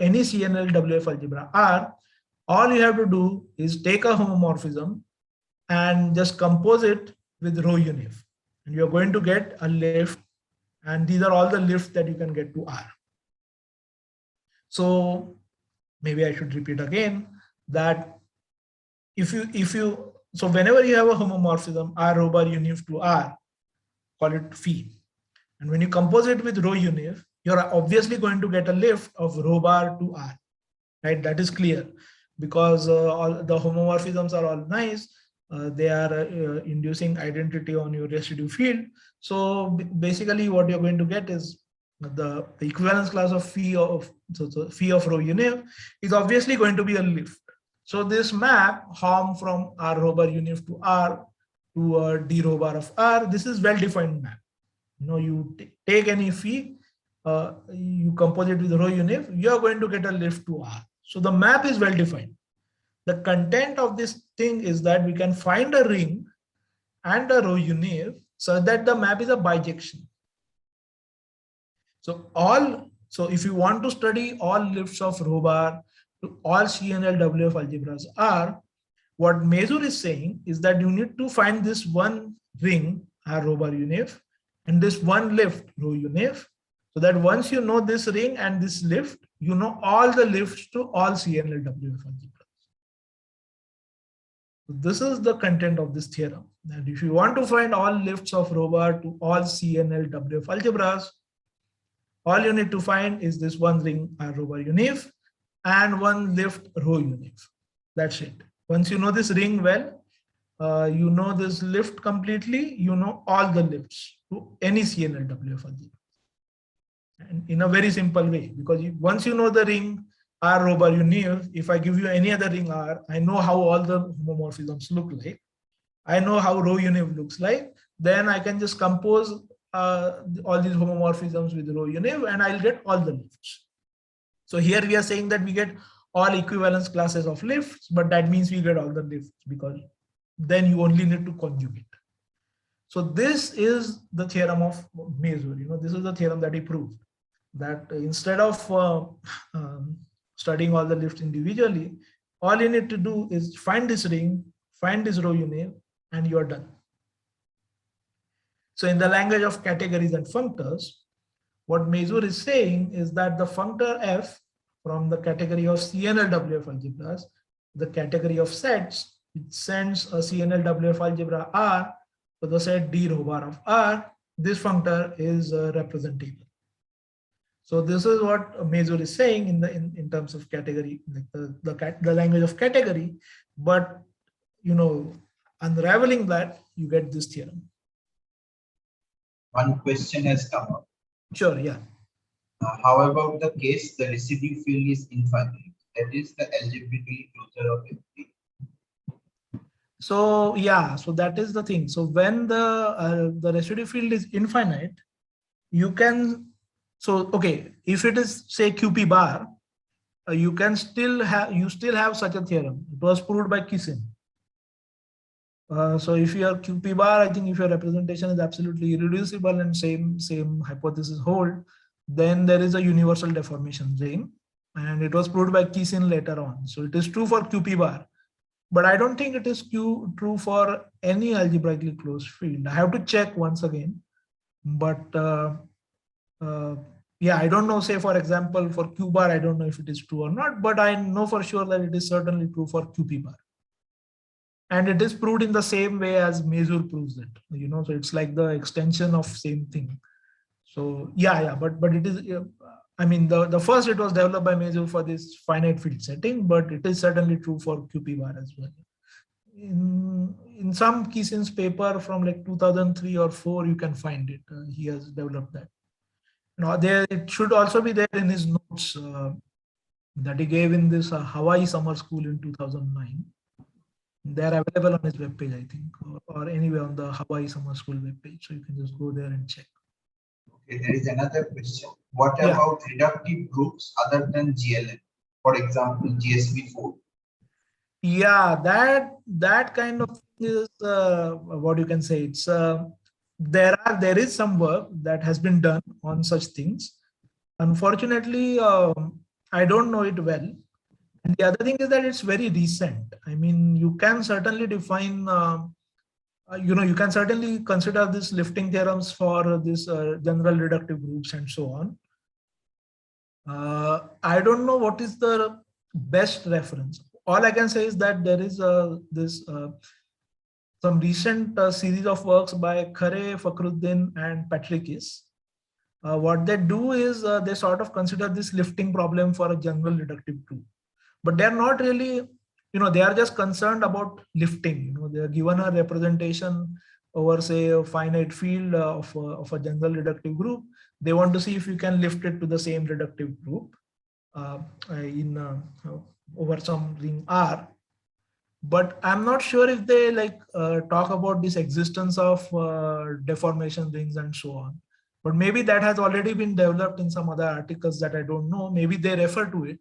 any CNL WF algebra R, all you have to do is take a homomorphism and just compose it with rho univ. And you're going to get a lift. And these are all the lifts that you can get to R. So maybe I should repeat again that so whenever you have a homomorphism R rho bar univ to R, call it phi. And when you compose it with rho univ, you're obviously going to get a lift of rho bar to R, right? That is clear because all the homomorphisms are all nice. They are inducing identity on your residue field. So basically what you're going to get is the equivalence class of phi of rho univ is obviously going to be a lift. So this map Hom from R rho bar univ to R to D rho bar of R, this is well-defined map. You take any phi, you compose it with rho univ, you're going to get a lift to R. So the map is well-defined. The content of this thing is that we can find a ring and a rho univ so that the map is a bijection. So if you want to study all lifts of rho bar to all CNL WF algebras R, what Mesus is saying is that you need to find this one ring R rho bar univ and this one lift rho univ, so that once you know this ring and this lift, you know all the lifts to all CNL WF algebras. This is the content of this theorem, that if you want to find all lifts of rho bar to all CNL WF algebras, all you need to find is this one ring R rho bar univ and one lift rho univ. That's it. Once you know this ring well, you know this lift completely, you know all the lifts to any CNL WF algebra. And in a very simple way, because once you know the ring R rho bar univ, if I give you any other ring R, I know how all the homomorphisms look like. I know how rho univ looks like. Then I can just compose all these homomorphisms with rho univ and I'll get all the lifts. So here we are saying that we get all equivalence classes of lifts, but that means we get all the lifts because then you only need to conjugate. So this is the theorem of Mesus. This is the theorem that he proved, that instead of studying all the lifts individually, all you need to do is find this ring, find this rho univ, and you're done. So in the language of categories and functors, what Mesus is saying is that the functor F from the category of CNL WF algebras, the category of sets, it sends a CNL WF algebra R to the set D rho bar of R. This functor is representable. So this is what Mesus is saying in terms of category, like the language of category. But unraveling that, you get this theorem. One question has come up. Sure, yeah. How about the case the residue field is infinite? That is the Lgbt closure of FP. So yeah, so that is the thing. So when the residue field is infinite, you can. So okay, if it is say QP bar, you still have such a theorem. It was proved by Kissin. So if your QP bar, I think if your representation is absolutely irreducible and same hypothesis hold, then there is a universal deformation ring, and it was proved by Kissin later on. So it is true for QP bar, but I don't think it is true for any algebraically closed field. I have to check once again, but yeah, I don't know, say for example, for Q bar, I don't know if it is true or not, but I know for sure that it is certainly true for QP bar. And it is proved in the same way as Mesus proves it, so it's like the extension of same thing. So yeah, but it is. I mean, the first it was developed by Mesu for this finite field setting, but it is certainly true for QP bar as well. In some Kissin's paper from like 2003 or 4, you can find it. He has developed that. Now there, it should also be there in his notes that he gave in this Hawaii summer school in 2009. They are available on his webpage, I think, or anyway on the Hawaii summer school webpage. So you can just go there and check. Okay, there is another question. What about reductive groups other than GLN? For example, GSV4. Yeah, that kind of thing is what you can say. It's there is some work that has been done on such things. Unfortunately, I don't know it well. And the other thing is that it's very recent. I mean, you can certainly define, you can certainly consider this lifting theorems for this general reductive groups and so on. I don't know what is the best reference. All I can say is that there is some recent series of works by Khare, Fakhruddin, and Patrikis. What they do is they sort of consider this lifting problem for a general reductive group. But they're not really, they are just concerned about lifting. They're given a representation over, say, a finite field of a general reductive group. They want to see if you can lift it to the same reductive group over some ring R. But I'm not sure if they talk about this existence of deformation rings and so on. But maybe that has already been developed in some other articles that I don't know. Maybe they refer to it.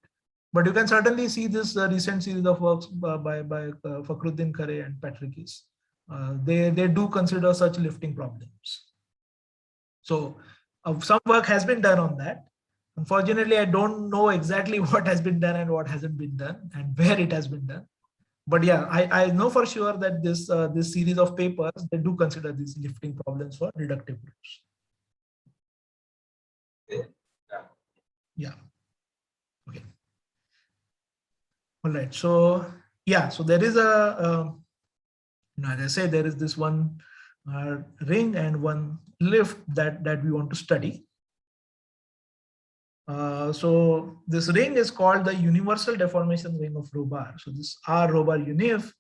But you can certainly see this recent series of works by Fakhruddin, Khare, and Patrikis. They do consider such lifting problems. So some work has been done on that. Unfortunately, I don't know exactly what has been done and what hasn't been done and where it has been done. But yeah, I know for sure that this series of papers, they do consider these lifting problems for reductive groups. Yeah. Okay. All right. So yeah, so there is as I say, there is this one ring and one lift that we want to study. So this ring is called the universal deformation ring of rho bar. So this R rho bar unif,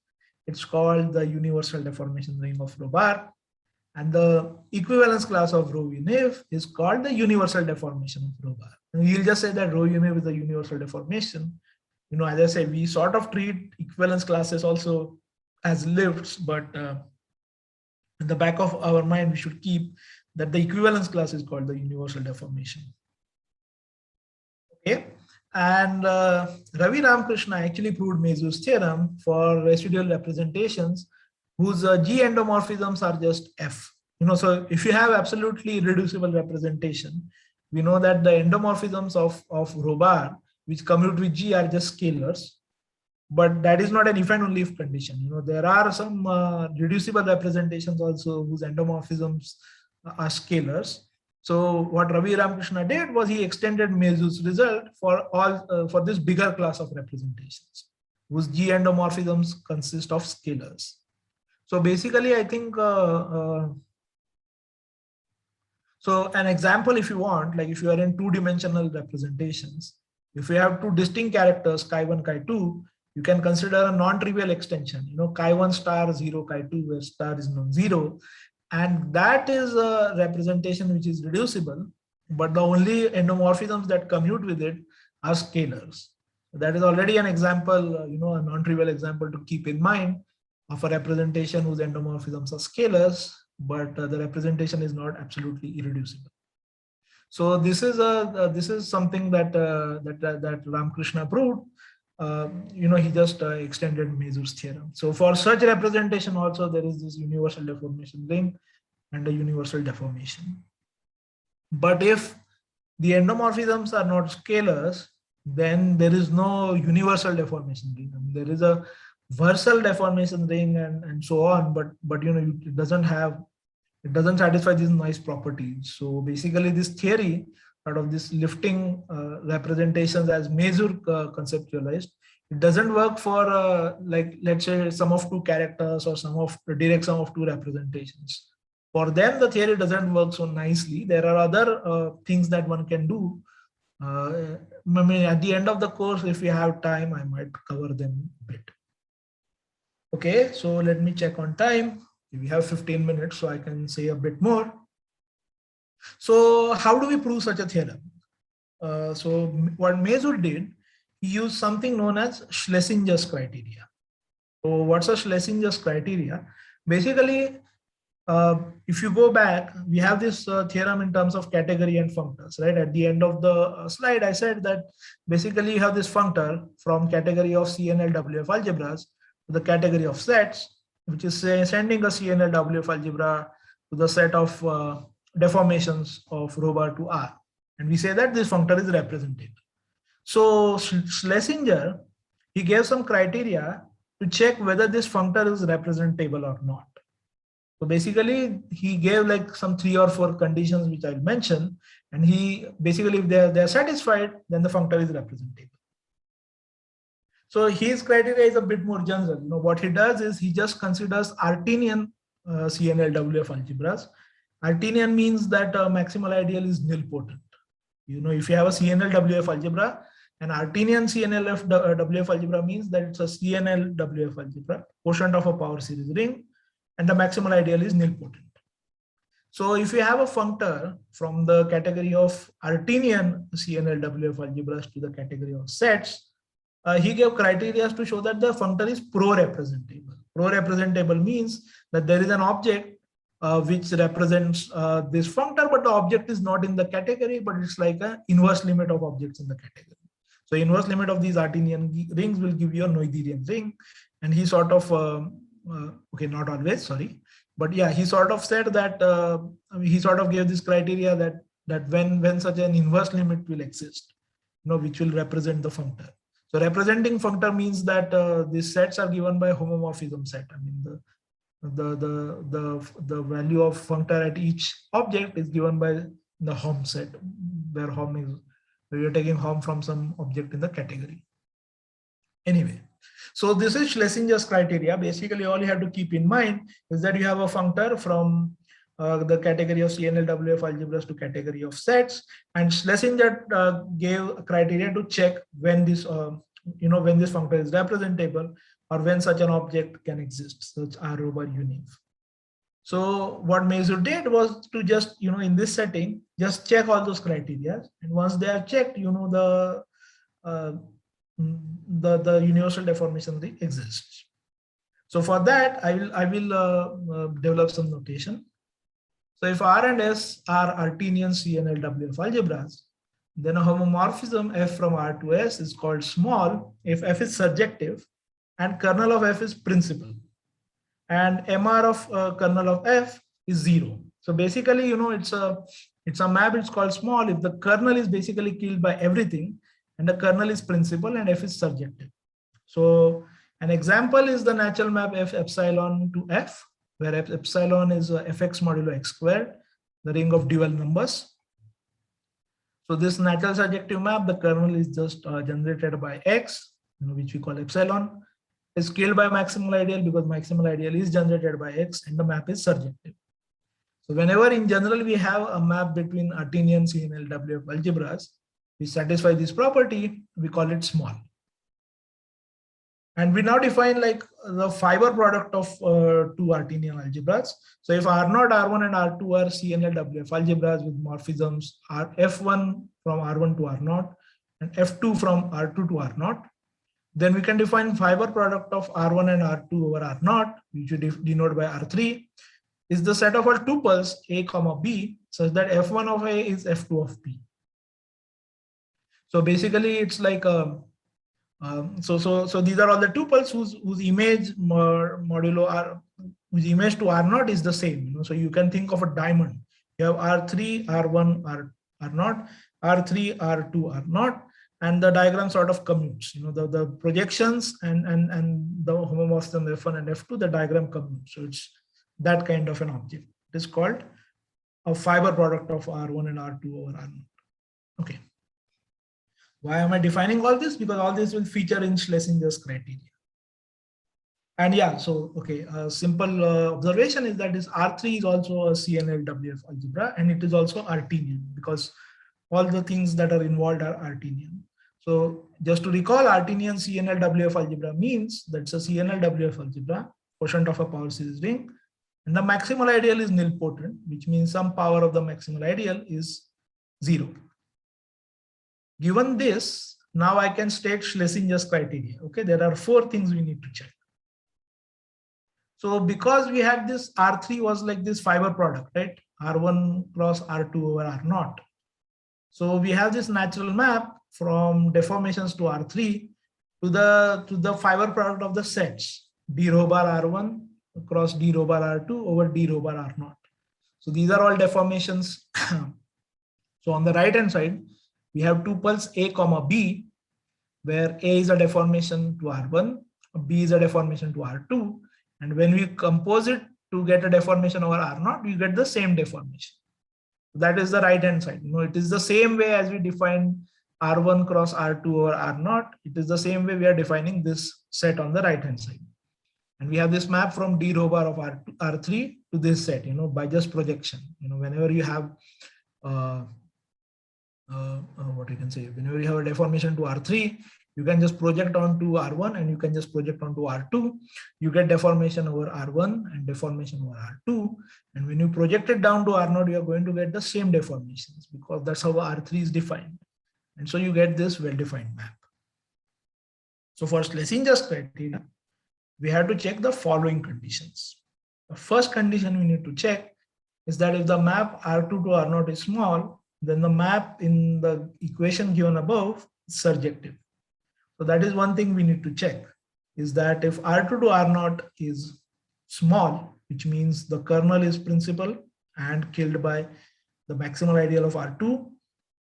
it's called the universal deformation ring of rho bar. And the equivalence class of rho unif is called the universal deformation of rho bar. And you'll just say that rho unif is the universal deformation. As I say, we sort of treat equivalence classes also as lifts, but in the back of our mind, we should keep that the equivalence class is called the universal deformation. Okay, and Ravi Ramakrishna actually proved Mesus theorem for residual representations whose G endomorphisms are just F. So if you have absolutely irreducible representation, we know that the endomorphisms of rho bar, which commute with G, are just scalars. But that is not an if and only if condition. There are some reducible representations also whose endomorphisms are scalars. So what Ravi Ramakrishna did was he extended Mesus' result for all for this bigger class of representations, whose G endomorphisms consist of scalars. So basically, I think so an example, if you want, like if you are in two-dimensional representations, if you have two distinct characters, chi1, chi2, you can consider a non-trivial extension, chi1 star 0, chi2, where star is non-zero. And that is a representation which is reducible, but the only endomorphisms that commute with it are scalars. That is already an example, a non-trivial example to keep in mind of a representation whose endomorphisms are scalars, but the representation is not absolutely irreducible. So this is something that Ramakrishna proved. He just extended Mesus theorem. So for such representation also, there is this universal deformation ring and a universal deformation. But if the endomorphisms are not scalars, then there is no universal deformation ring. There is a versal deformation ring and so on, but it doesn't satisfy these nice properties. So basically, this theory out of this lifting representations as Mesus conceptualized, it doesn't work for let's say sum of two characters or direct sum of two representations. For them, the theory doesn't work so nicely. There are other things that one can do. I mean, at the end of the course, if we have time, I might cover them a bit. Okay, so let me check on time. We have 15 minutes, so I can say a bit more. So how do we prove such a theorem? So what Mesus did, he used something known as Schlesinger's criteria. So what's a Schlesinger's criteria? Basically, if you go back, we have this theorem in terms of category and functors, right? At the end of the slide, I said that basically you have this functor from category of CNLWF algebras to the category of sets, which is sending a CNLWF algebra to the set of deformations of rho bar to R. And we say that this functor is representative. So Schlesinger, he gave some criteria to check whether this functor is representable or not. So basically, he gave like some 3 or 4 conditions which I'll mention, and he basically, if they're satisfied, then the functor is representable. So his criteria is a bit more general. You know, what he does is he just considers Artinian CNLWF algebras. Artinian means that maximal ideal is nilpotent. You know, if you have a CNLWF algebra, an Artinian CNLWF algebra means that it's a CNLWF algebra, quotient of a power series ring, and the maximal ideal is nilpotent. So if you have a functor from the category of Artinian CNLWF algebras to the category of sets, he gave criteria to show that the functor is pro-representable. Pro-representable means that there is an object which represents this functor, but the object is not in the category, but it's like an inverse limit of objects in the category. So inverse limit of these Artinian rings will give you a Noetherian ring. And he sort of, okay, not always, sorry. But yeah, he sort of said that, he sort of gave this criteria that when such an inverse limit will exist, you know, which will represent the functor. So representing functor means that these sets are given by homomorphism set. I mean, the value of functor at each object is given by the Hom set, where Hom is, where you're taking Hom from some object in the category. Anyway, so this is Schlesinger's criteria. Basically, all you have to keep in mind is that you have a functor from the category of CNLWF algebras to category of sets, and Schlesinger gave a criteria to check when this, when this functor is representable or when such an object can exist, such R over univ. So what Mesus did was to just, in this setting, just check all those criteria, and once they are checked, the universal deformation ring exists. So for that, I will develop some notation. So if R and S are Artinian CNLWF algebras, then a homomorphism F from R to S is called small if F is surjective and kernel of F is principal, and MR of kernel of F is 0. So basically, it's a map. It's called small if the kernel is basically killed by everything, and the kernel is principal and F is surjective. So an example is the natural map F epsilon to F, where epsilon is fx modulo x squared, the ring of dual numbers. So this natural surjective map, the kernel is just generated by x, which we call epsilon, is killed by maximal ideal because maximal ideal is generated by x, and the map is surjective. So whenever in general we have a map between Artinian CNLWF algebras which satisfy this property, we call it small. And we now define like the fiber product of two Artinian algebras. So if R0, R1, and R2 are CNLWF algebras with morphisms F1 from R1 to R0 and F2 from R2 to R0, then we can define fiber product of R1 and R2 over R0, which we denote by R3, is the set of all tuples A comma B such that F1 of A is F2 of B. So basically it's like so these are all the tuples whose image modulo R, whose image to R0 is the same. So you can think of a diamond. You have R3, R1, R0, R3, R2, R0, and the diagram sort of commutes. The projections and the homomorphism F1 and F2, the diagram commutes. So it's that kind of an object. It is called a fiber product of R1 and R2 over R0. Okay. Why am I defining all this? Because all this will feature in Schlesinger's criteria. And yeah, so okay, a simple observation is that this R3 is also a CNLWF algebra, and it is also Artinian because all the things that are involved are Artinian. So just to recall, Artinian CNLWF algebra means that's a CNLWF algebra, quotient of a power series ring, and the maximal ideal is nilpotent, which means some power of the maximal ideal is 0. Given this, now I can state Schlesinger's criteria. Okay, there are 4 things we need to check. So because we had this R3 was like this fiber product, right? R1 cross R2 over R0. So we have this natural map from deformations to R3 to the fiber product of the sets d rho bar R1 across d rho bar R2 over d rho bar R0. So these are all deformations. So on the right hand side, we have tuples A comma B, where A is a deformation to R1, B is a deformation to R2, and when we compose it to get a deformation over R0, we get the same deformation. That is the right hand side. It is the same way as we define R1 cross R2 over R0. It is the same way we are defining this set on the right hand side. And we have this map from d rho bar of R3 to this set, by just projection. Whenever you have what you can say, whenever you have a deformation to R3, you can just project onto R1 and you can just project onto R2. You get deformation over R1 and deformation over R2. And when you project it down to R0, you are going to get the same deformations because that's how R3 is defined. And so you get this well-defined map. So for Schlesinger's criteria, we have to check the following conditions. The first condition we need to check is that if the map R2 to R0 is small, then the map in the equation given above is surjective. So that is one thing we need to check, is that if R2 to R0 is small, which means the kernel is principal and killed by the maximal ideal of R2,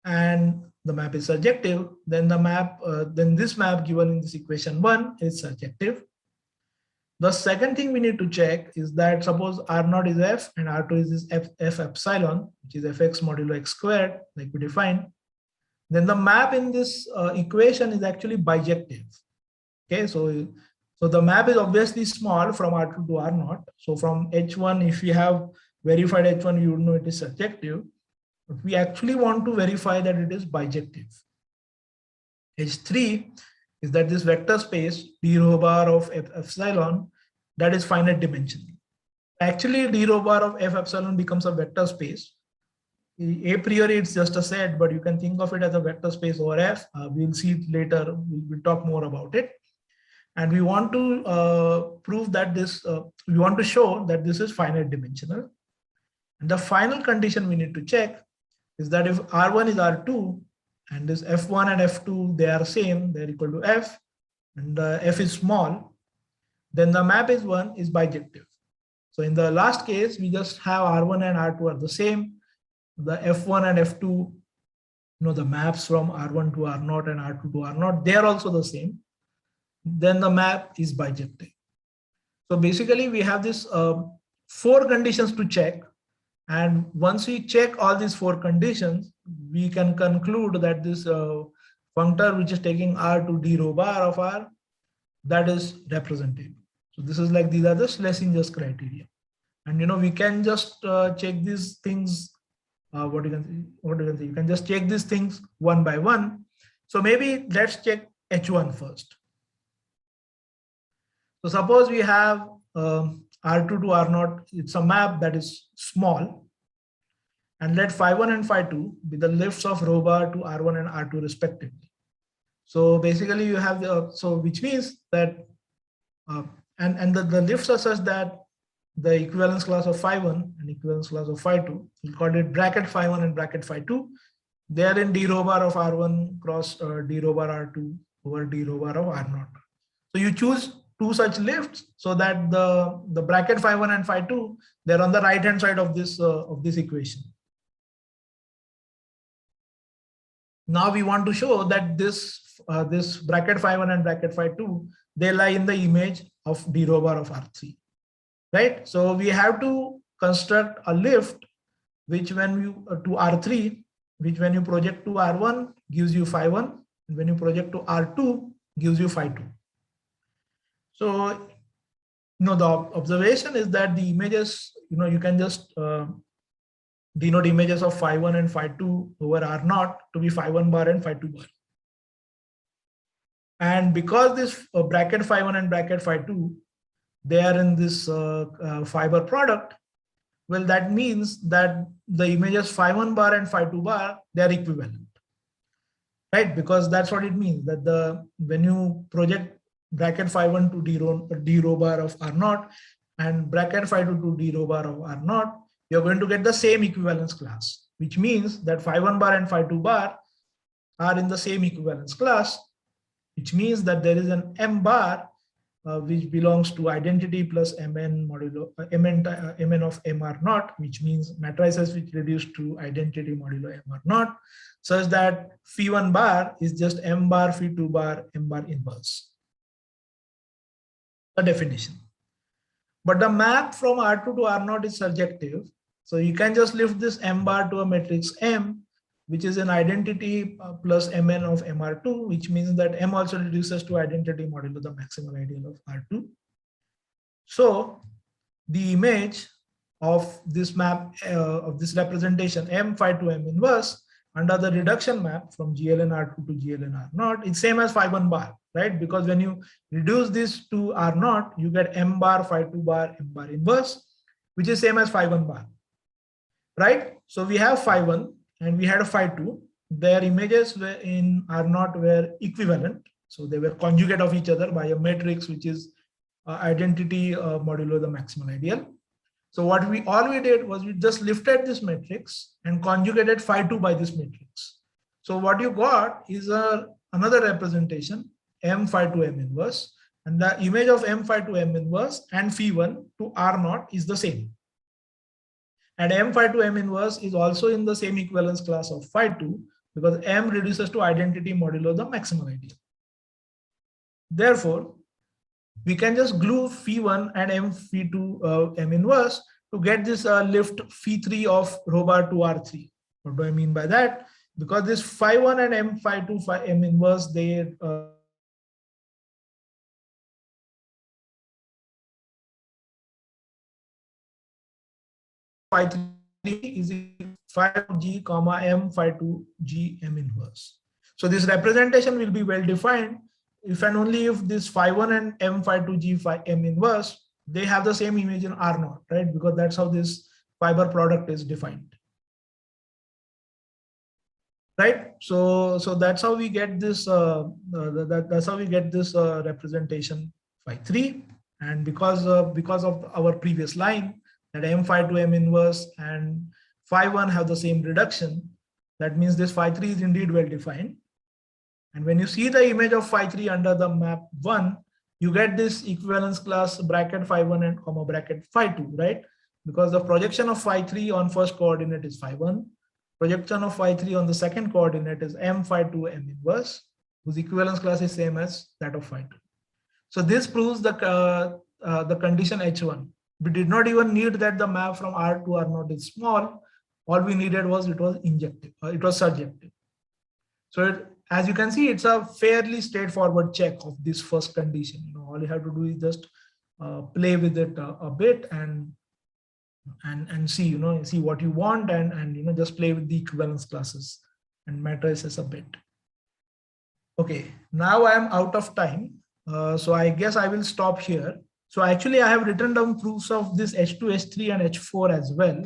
and the map is surjective, then then this map given in this equation 1 is surjective. The second thing we need to check is that suppose R0 is F and R2 is this F epsilon, which is Fx modulo x squared, like we defined, then the map in this equation is actually bijective. Okay, so the map is obviously small from R2 to R0. So from H1, if we have verified H1, you would know it is surjective. But we actually want to verify that it is bijective. H3 is that this vector space d rho bar of F epsilon, that is finite dimensional. Actually, d rho bar of F epsilon becomes a vector space. A priori, it's just a set, but you can think of it as a vector space over F. We'll see it later. We'll talk more about it. And we want to prove that we want to show that this is finite dimensional. And the final condition we need to check is that if R1 is R2 and this F1 and F2, they are same, they're equal to F, and F is small, then the map is bijective. So in the last case, we just have R1 and R2 are the same. The F1 and F2, the maps from R1 to R0 and R2 to R0, they are also the same. Then the map is bijective. So basically, we have this 4 conditions to check. And once we check all these 4 conditions, we can conclude that this functor, which is taking R to d rho bar of R, that is representative. So this is like, these are the Schlesinger's criteria. And we can just check these things. What you can say? You can just check these things one by one. So maybe let's check H1 first. So suppose we have R2 to R0, it's a map that is small, and let phi1 and phi2 be the lifts of rho bar to R1 and R2 respectively. So basically you have which means that the lifts are such that the equivalence class of phi1 and equivalence class of phi2, we'll call it bracket phi1 and bracket phi2. They are in d rho bar of R1 cross d rho bar R2 over d rho bar of R0. So you choose 2 such lifts so that the bracket phi1 and phi2, they're on the right hand side of this equation. Now we want to show that this bracket phi1 and bracket phi2, they lie in the image of d rho bar of R3. Right, so we have to construct a lift which when you to R3, which when you project to R1 gives you phi1, and when you project to R2 gives you phi2. So No, the observation is that the images, you can just denote images of phi 1 and phi 2 over R naught to be phi 1 bar and phi 2 bar. And because this bracket phi 1 and bracket phi 2, they are in this fiber product, well, that means that the images phi 1 bar and phi 2 bar, they are equivalent, right? Because that's what it means, that when you project bracket phi 1 to d rho bar of R naught and bracket phi 2 to d rho bar of R naught, you're going to get the same equivalence class, which means that phi 1 bar and phi 2 bar are in the same equivalence class, which means that there is an M bar which belongs to identity plus Mn modulo Mn of Mr naught, which means matrices which reduce to identity modulo Mr naught, such that phi 1 bar is just M bar phi 2 bar M bar inverse. A definition. But the map from R2 to R naught is surjective. So you can just lift this M bar to a matrix M, which is an identity plus Mn of Mr2, which means that M also reduces to identity modulo the maximal ideal of R2. So the image of this map, of this representation M phi to M inverse under the reduction map from GLN R2 to GLN R naught is same as phi 1 bar, right? Because when you reduce this to R naught, you get M bar phi 2 bar M bar inverse, which is same as phi 1 bar, right? So we have phi 1 and we had a phi 2. Their images were in R naught were equivalent. So they were conjugate of each other by a matrix, which is identity modulo the maximal ideal. So what all we did was we just lifted this matrix and conjugated phi 2 by this matrix. So what you got is another representation, M phi 2 M inverse, and the image of M phi 2 M inverse and phi 1 to R naught is the same. And M phi 2 M inverse is also in the same equivalence class of phi 2 because M reduces to identity modulo the maximal ideal. Therefore, we can just glue phi 1 and M phi 2 M inverse to get this lift phi 3 of rho bar to R3. What do I mean by that? Because this phi 1 and M phi 2 phi M inverse, they phi 3 is phi G comma M phi 2 G M inverse. So this representation will be well defined if and only if this phi 1 and M phi 2 G phi M inverse, they have the same image in R naught, right? Because that's how this fiber product is defined, right? So that's how we get this. That's how we get this representation phi 3, and because of our previous line that M phi 2 M inverse and phi 1 have the same reduction, that means this phi 3 is indeed well defined. And when you see the image of phi 3 under the map 1, you get this equivalence class bracket phi 1 and comma bracket phi 2, right? Because the projection of phi 3 on first coordinate is phi 1. Projection of phi 3 on the second coordinate is M phi 2 M inverse, whose equivalence class is same as that of phi 2. So this proves the condition H1. We did not even need that the map from R to R naught is small. All we needed was it was injective, it was surjective. So as you can see, it's a fairly straightforward check of this first condition. All you have to do is just play with it a bit and see, see what you want and just play with the equivalence classes and matrices a bit. Okay, now I am out of time. So I guess I will stop here. So actually I have written down proofs of this H2, H3 and H4 as well.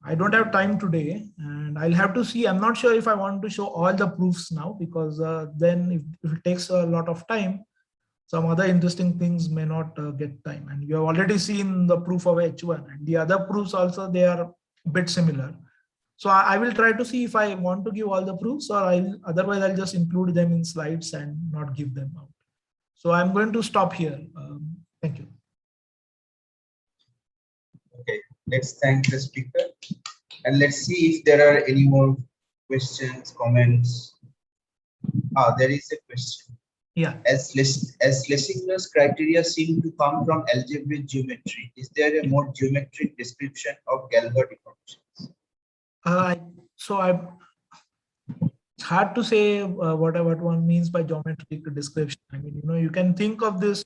I don't have time today and I'll have to see. I'm not sure if I want to show all the proofs now because then if it takes a lot of time, some other interesting things may not get time. And you have already seen the proof of H1 and the other proofs also, they are a bit similar. So I will try to see if I want to give all the proofs or otherwise I'll just include them in slides and not give them out. So I'm going to stop here. Thank you. Okay, let's thank the speaker and let's see if there are any more questions, comments. There is a question. Yeah. As Schlesinger's criteria seem to come from algebraic geometry, is there a more geometric description of Galois deformations? It's hard to say what one means by geometric description. I mean, you can think of this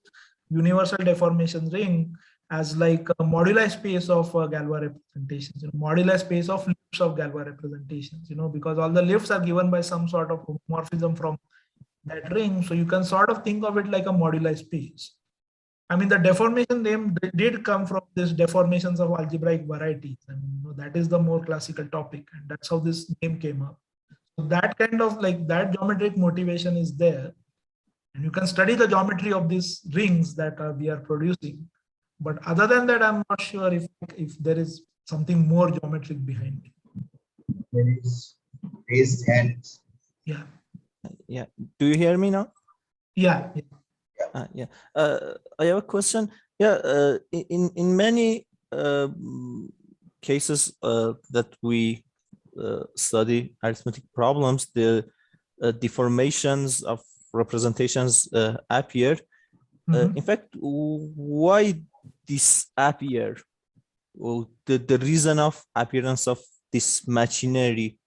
universal deformation ring as like a moduli space of Galois representations, moduli space of lifts of Galois representations, because all the lifts are given by some sort of homomorphism from that ring. So you can sort of think of it like a moduli space. I mean, the deformation name did come from this deformations of algebraic varieties, and that is the more classical topic, and that's how this name came up. So that kind of like that geometric motivation is there, and you can study the geometry of these rings that we are producing. But other than that, I'm not sure if there is something more geometric behind it. There is raised hands. Yeah. Yeah. Do you hear me now? Yeah. Yeah. I have a question. Yeah. In many cases that we study arithmetic problems, the deformations of representations appear. In fact, why this appear? Well, the reason of appearance of this machinery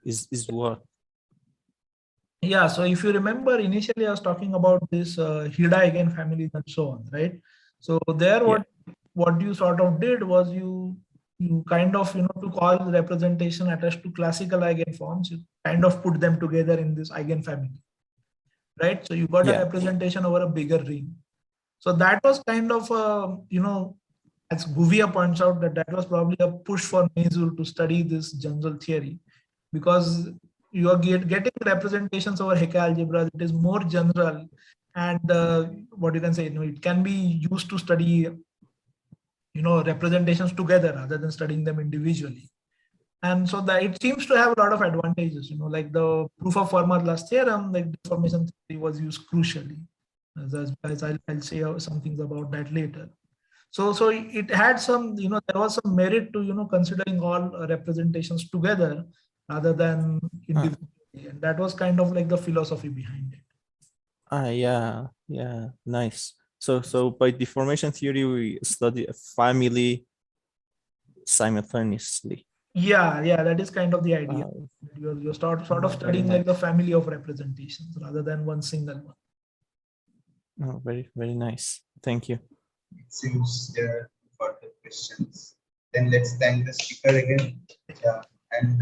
is what? Yeah, so if you remember, initially I was talking about this Hida eigenfamilies and so on, right? So there, what you sort of did was you kind of, to call the representation attached to classical eigenforms, you kind of put them together in this eigenfamily, right? So you got a representation over a bigger ring. So that was kind of, as Gouvier points out, that was probably a push for Mesus to study this general theory, because you are getting representations over Hecke algebra that is more general, and what you can say, it can be used to study, representations together rather than studying them individually. And so that it seems to have a lot of advantages, like the proof of Fermat's theorem, like deformation theory was used crucially. As I'll say some things about that later. So it had some, there was some merit to, considering all representations together rather than individually. And that was kind of like the philosophy behind it. Yeah, nice. So by deformation theory, we study a family simultaneously. Yeah, that is kind of the idea. You're sort of studying like the family of representations rather than one single one. Oh, very, very nice. Thank you. It seems there are further questions. Then let's thank the speaker again. Yeah, and